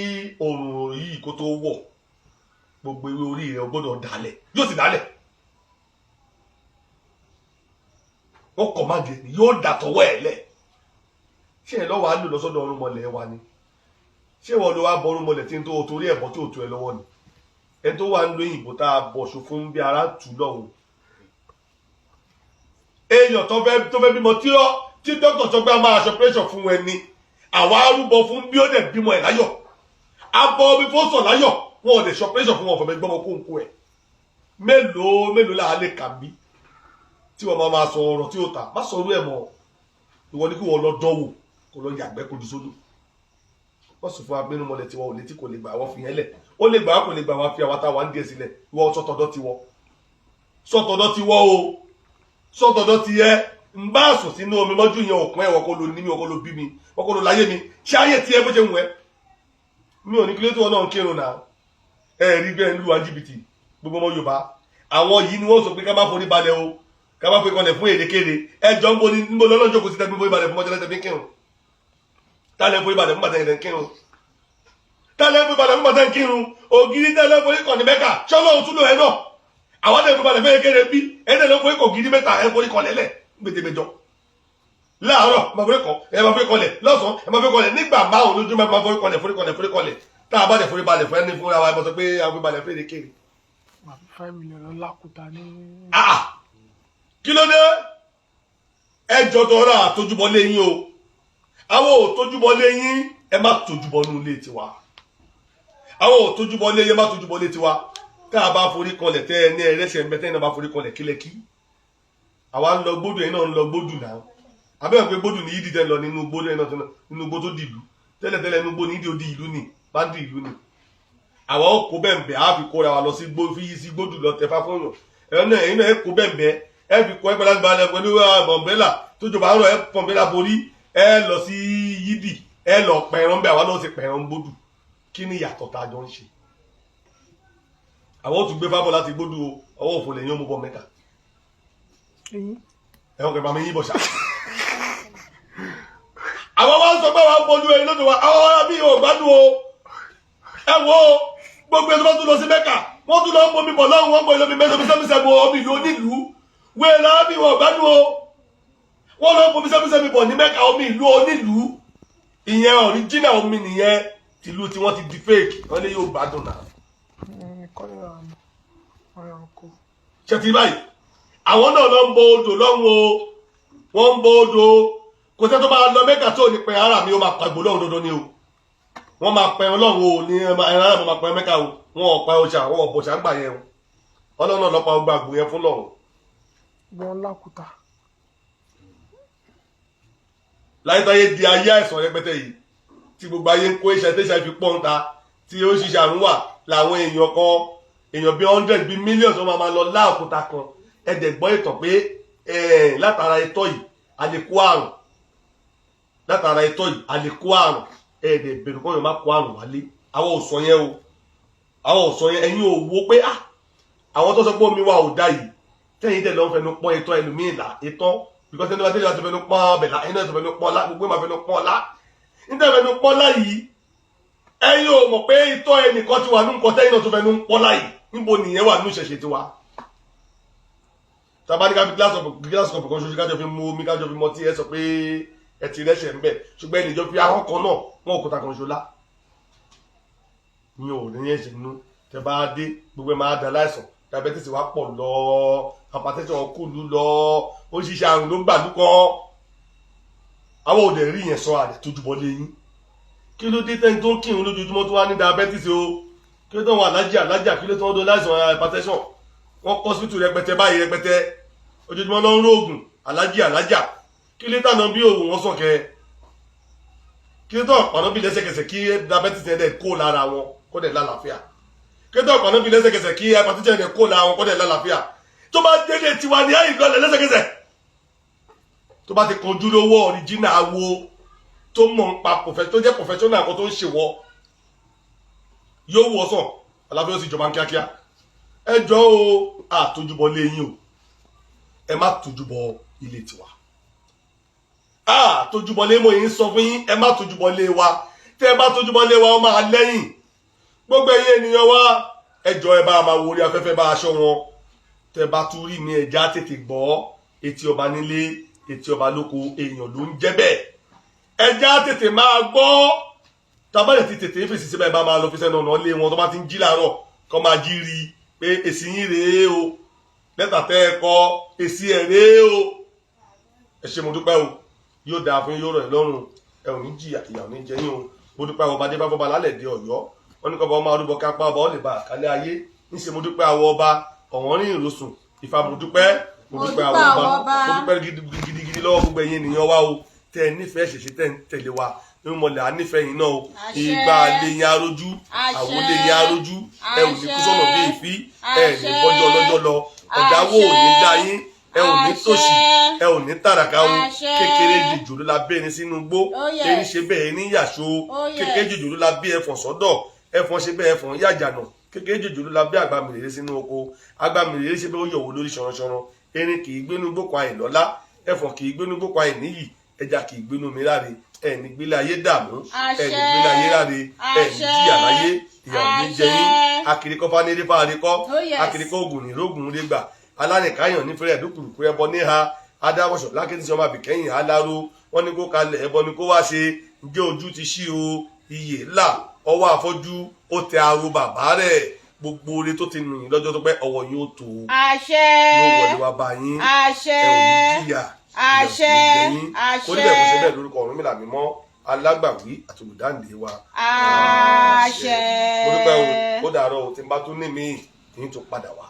òòrùn yìí kó tó wọ̀ gbogbo ewé orí rẹ̀ gbọ́dọ̀ dálẹ̀ yóò sì dálẹ̀ ó kọ̀ má jẹ yóò dàtọ̀wọ́ ẹ̀ lẹ̀ ṣé ẹ lọ́wọ́ á lò lọ́sọ́dọ̀ ọrùnmọlẹ̀ wa ni ṣé wọ́n ló wá bọ ọrùnmọlẹ̀ tí ń tó torí ẹ̀bọ tí ò tó ẹ lọ́wọ́ ni ẹ tó wà ń lo òyìnbó tá a bọ̀ṣù fún bí ara tù lọ́hùn èèyàn tó fẹ́ bímọ tí dókítà sọ pé a máa ṣe operation fún ẹni àwa arúgbó fún bí ó dẹ̀ bímọ ẹ̀ láyọ̀ abọ́ omi fún sọ̀ láyọ̀ wọn ò dẹ̀ ṣe operation fún wọn fọ̀mẹ́ gbọ́mọ kóńkó ẹ̀ mélòó là á lè kà mí tí wọ́n máa sọ ọ̀rọ̀ tí ó ta má sọ orú ẹ̀ mọ́ ìwọ ni kí wọ́n lọ dánwò kó lọ yàgbẹ́ kojú sódò wọ́n sì fún agbẹ́nu mọ́lẹ̀ tiwọn ò létí kò lè gbà wọ́n fi yẹn lẹ̀ ó lè gbà wọ́n kò lè gbà wọ́n fi àwọn táwọn ń díẹ̀ sílẹ̀ ìwọ sọ́tọ̀dọ̀ ti yẹ ń bá sùn sínú omi mọ́jú yẹn òkun ẹ̀wọ̀ kó lo ní mi ọkọ lo bí mi ọkọ lo láyé mi ṣé ayé tiẹ̀ bó ṣe ń wẹ̀ mi ò ní kí ló tí wọn náà ń kírun náà rí bẹ́ẹ̀ ń lu jìbìtì gbogbo ọmọ Yorùbá àwọn yìí ni wọ́n sọ pé ká má forí balẹ̀ o ká má forí kanlẹ̀ fún èdèkéde ẹjọ́ ń bo lọ́lọ́jọ́ kò sí tẹ́gbẹ́ forí balẹ̀ fún mọ́jọ́ lẹ́tẹ̀ fi kírun tálẹ̀ forí balẹ̀ fún bàtẹ́ kírun tálẹ̀ forí balẹ̀ fún bàtẹ́ kírun ògiri tẹ́lẹ̀ forí kàn ní mẹ́kà ṣọ́lọ́ tún lò ẹ̀ náà àwọn tẹ́lẹ̀ forí balẹ̀ fún èkéde bí ẹ̀dẹ̀ ló forí kò gidi mẹ́ta ẹ̀ forí kan lẹ́lẹ̀ gbèdégbèjọ láàárọ̀ máa forí kan ẹ̀ máa forí kanlẹ̀ lọ́sàn-án ẹ̀ máa forí kanlẹ̀ nígbà márùn lójúmọ́ máa forí kanlẹ̀ tá a bá dẹ̀ forí balẹ̀ fún ẹni fúnra wa ẹ̀ mọ̀ sọ pé a forí balẹ̀ fún èdèkéde. 5 million lákùtà ní. kí ló dé ẹjọ́ tó rà àtọjúbọ lẹ́yìn o àwọn ò tójú bọlé yín ẹ má tójú bọnú ilé tiwa àwọn ò tójú bọlé yín má tójú bọlé tiwa tá a bá forí kanlẹ̀ tẹ́ ẹ ní ẹrẹ́sẹ̀ ń bẹ tẹ́ ẹ náà bá forí kanlẹ̀ kílẹ̀kí àwa ń lọ gbódù yẹn náà ń lọ gbódù náà abẹ́rẹ́ pé gbódù ní yídì tẹ́ ń lọ nínú gbódù yẹn náà nínú gbó tó di ìlú tẹ́lẹ̀tẹ́lẹ̀ nínú gbó ní yídì ó di ìlú ni bá di ìlú ni àwa ó kó bẹ́ẹ̀ á fi kóra wa lọ sí gbódù lọ tẹ́fà fún yàn ẹ̀yin náà ẹ kó bẹ́ẹ̀ ẹ fi kọ́ ẹgbẹ́ láti balẹ̀ pẹ̀lú bọ̀m̀bẹ́là tó jọba àárọ̀ ẹ pọ̀m̀bẹ́là borí ẹ lọ sí yídì ẹ lọ pẹ̀rán bẹ́ẹ̀ àwa náà ti pẹ̀rán gbódù kí ni ìyàtọ̀ tá a jọ ń ṣe àwọn ò tún gbé fábọ̀ láti gbódù ọwọ́ òfò lẹ́yìn ọmọ bọ̀ mẹ́ta ẹ̀wọ̀n kẹfà mi yí bọ̀ ṣá àwọn wá ń sọ pé wà ń bójú ẹyin lóde wa àwọn ará mi ò gbádùn o ẹ wo gbogbo ẹni tó tún lọ sí mẹ́kà wọ́n tún lọ ń bomi bọ̀ lọ́run wọ́n ń bọ̀ ìlọ́mi mẹ́sẹ̀mísẹ́mísẹ́ bo omi ìlú onílùú wẹ́ẹ̀ lára mi ò gbádùn o wọ́n lọ ń bomi sẹ́mísẹ́mí bọ̀ ní mẹ́kà omi ìlú onílùú ìyẹn ọ̀ríjínà omi nìyẹn tìlú tí wọ́n ti di fake wọ́n lé yóò gbádùn náà. ṣe ti báyìí àwọn náà lọ ń bọ odò lọ́hùn o wọ́n ń bọ odò kò sẹ́ tó máa lọ mẹ́kà tó ní pẹ́ ara mi ó máa pàgbó lọ́hùn dandan ni o wọ́n máa pẹ́ ọlọ́run o ní ẹran ara mi máa pẹ́ mẹ́kà o wọ́n ọ̀pá ọjà wọ́n ọ̀pọ̀ ọjà ń gbà yẹn o ọlọ́run náà lọ́pàá ọgbà àgbò yẹn fún lọ́hùn. wọ́n lákùtà. láyétáyé di ayé àìsàn rẹpẹtẹ yìí tí gbogbo ayé ń kó iṣẹ́ tẹ́ṣà fi pọ́n ta tí ó ṣiṣẹ́ àrùn wà làwọn èèyàn bíi 100 bíi millions wọ́n máa lọ láàkúta kan ẹ̀dẹ̀ gbọ́ ìtàn pé látara itọ́ yìí a lè kó àrùn látara itọ́ yìí a lè kó àrùn ẹ̀dẹ̀ bẹ̀rù kọ́ yóò má kó àrùn wálé àwọn ò sọ yẹn o àwọn ò sọ yẹn ẹ̀yin ò wo pé àwọn tó sọ pé omi wa ò da yìí tẹ́yìn tẹ̀ lọ́ fẹnu pọ́n itọ́ ẹlòmíì là itọ́ because ẹni wá tẹ́lẹ̀ wá ti fẹnu pọ́n bẹ̀là ẹni náà ti fẹnu pọ́n lá gbogbo máa fẹnu pọ́n lá níta fẹnu pọ́n lá yìí ẹ̀yin ò mọ̀ pé itọ́ ẹnìkan ti wà ní nǹkan tẹ́yìn náà tó fẹnu pọ́n lá yìí níbo nìyẹn wà ní ìṣẹ̀ṣẹ̀ tiwa tabani ká fi gíláàsì kọ̀ọ̀kan ṣoṣo kájọ fi mú omi kájọ fi mọtí ẹ sọ pé ẹ ti rẹ́ṣẹ̀ ń bẹ̀ ṣùgbọ́n ẹnì ìjọ fi ahọ́n kan náà wọn òkúta kan ṣọlá ní ò ní ẹ̀ṣẹ̀ nínú tẹ bá dé gbogbo ẹ máa da láìsàn diabetes wa pọ̀ lọ hypertension kò lù lọ oríṣiríṣi àrùn ló ń gbà lúkọ àwọn òde rí yẹn sọ àrẹ tójú bọ́ léyìn kí ló dé tẹ́ni tó ń kírun lójoojúmọ́ tó wá ní diabetes o kí ló tó wọn alájà kí ló tó wọn do láìsàn hypertension wọn kọ́ síbítù rẹpẹtẹ báyìí rẹpẹtẹ ojoojúmọ́ lọ ń rógùn alájà kí ló tànà bí òun wọn sàn kẹ kí ló tó ọ̀pàná bí lẹ́sẹ̀kẹsẹ̀ kí diabetes yẹn dẹ̀ kó lára wọn kó dẹ̀ lálàáfíà kí ló tó ọ̀pàná bí lẹ́sẹ̀kẹsẹ̀ kí hypertension yẹn dẹ̀ kó lára wọn kó dẹ̀ lálàáfíà tó bá dédé tiwa ní ẹ̀yìn lọ́lẹ̀ lẹ́sẹ̀kẹsẹ̀ tó bá ti kanjú lówó ọ̀ríjínà wo tó mọ̀ ń pa tó jẹ́ professional kan tó ń ṣèwọ́ yóò wọ́ sàn aláfíà ó sì jọba kíákíá ẹ jọ̀ọ́ o àtójúbọ léyìn o ẹ má tójúbọ ilé tiwa àtójúbọ lé mo yìí ń sọ fún yín ẹ má tójúbọ lé wa tẹ ẹ bá tójúbọ lé wa ó máa lẹ́yìn gbogbo ẹ̀yin ènìyàn wa ẹ jọ̀ọ́ ẹ bá máa wo orí afẹ́fẹ́ bá aṣọ wọn tẹ bá tún rí mi ẹja tètè gbọ́ etí ọba nílé etí ọba lóko èèyàn ló ń jẹ́ bẹ́ẹ̀ ẹja tètè máa gbọ́ tábàlẹ̀ ti tètè fèsì síbẹ̀ bá máa lọ fi sẹ́nu ọ̀nà lé wọn tó bá ti ń jí láàárọ̀ kọ́ máa jí rí i pé èsì yín rèé o lẹ́tà tẹ́ ẹ kọ èsì ẹ̀ rèé o ẹ ṣé mo dúpẹ́ o yóò dáa fún yóò rọ̀ ẹ́ lọ́rùn ẹ ò ní jìyà ìyà ò ní jẹ yín o mo dúpẹ́ àwọn ọba dé bábọ́ba lálẹ́ dé ọ̀yọ́ wọn ní kọ́ bá ọmọ arúgbó kápá ọba ó lè ba àkálẹ̀ ayé níṣe mo dúpẹ́ àwọn ọba ọ̀wọ́n rìn ìrosùn ìfà mo dúpẹ́ àwọn ọba mo dúpẹ́ gidigidi lọ́wọ́ gbogbo ẹ̀yin ènìyàn wa o tẹ́ ẹ nífẹ̀ẹ́ ṣẹ̀ṣẹ̀ tẹ́ ń tẹ̀lé wa nínú mọ̀lẹ́ ànífẹ̀ẹ́ yìí náà o ìgbà lẹ́yìn arójú àwọn lẹ́yìn arójú ẹ ò ní kú sọ́nà bí èéfín ẹ ní bọ́jọ́ ọlọ́jọ́ lọ ọ̀dáwó ò ní dá yín ẹ ò ní tòṣì ẹ ò ní tàràkà o kékeré jòjò ló la bẹ́ ẹni sínú igbó ẹni ṣe bẹ́ẹ̀ ní yàṣó kékeré jòjò ló la bí ẹfọ̀n sọ́dọ̀ ẹfọ̀n ṣe bẹ́ẹ̀ ẹfọ̀n yàjànà kékeré jòjò ló la bí àgbàmìrèrè sínú oko àgbàmìrèrè ṣe bẹ́ẹ̀ ó yọ̀wò lórí ṣọ̀rọ̀ṣọ̀rọ̀ erin kì í gbénú gbókò àyìn lọ́lá ẹfọ̀n kì í gbénú gbókò àyìn níyì ẹja kì í gbénú mi láre ẹni gbélé ayé dààmú ẹni gbélé ayé ráre ẹni jíyà láyé ìyàwó ní jẹyìn akirikọ fanilé fáadékọ akirikọ ogun nìrógùn rẹgbà alánìkáyàn nífẹ̀ẹ́ ẹ̀dúkùrùkù ẹbọ níha adáwọ̀ṣọ̀ lákẹ́tì sọmọ àbìkẹ́yìn aláró wọn ní kó kalẹ̀ ẹbọ ni kó wá ṣe ǹjẹ́ ojú ti ṣí o iyè là ọwọ́ àfọ́jú ó tẹ aro bàbá rẹ̀ gbogbo oore tó ti nù yín lọ́jọ́ tó pẹ́ ọwọ́ yín ó tó yóò wọlé wá bá yín ẹ ò ní jìyà àṣẹ kó níbẹ̀ kó ṣe bẹ́ẹ̀ lórúkọ Ọ̀rúnmìlà mímọ́ alágbàwí àti olùdáǹdè wa. àṣẹ. mo dúpẹ́ o ó dàárọ̀ o tí n bá tún ní mi kì í tún padà wá.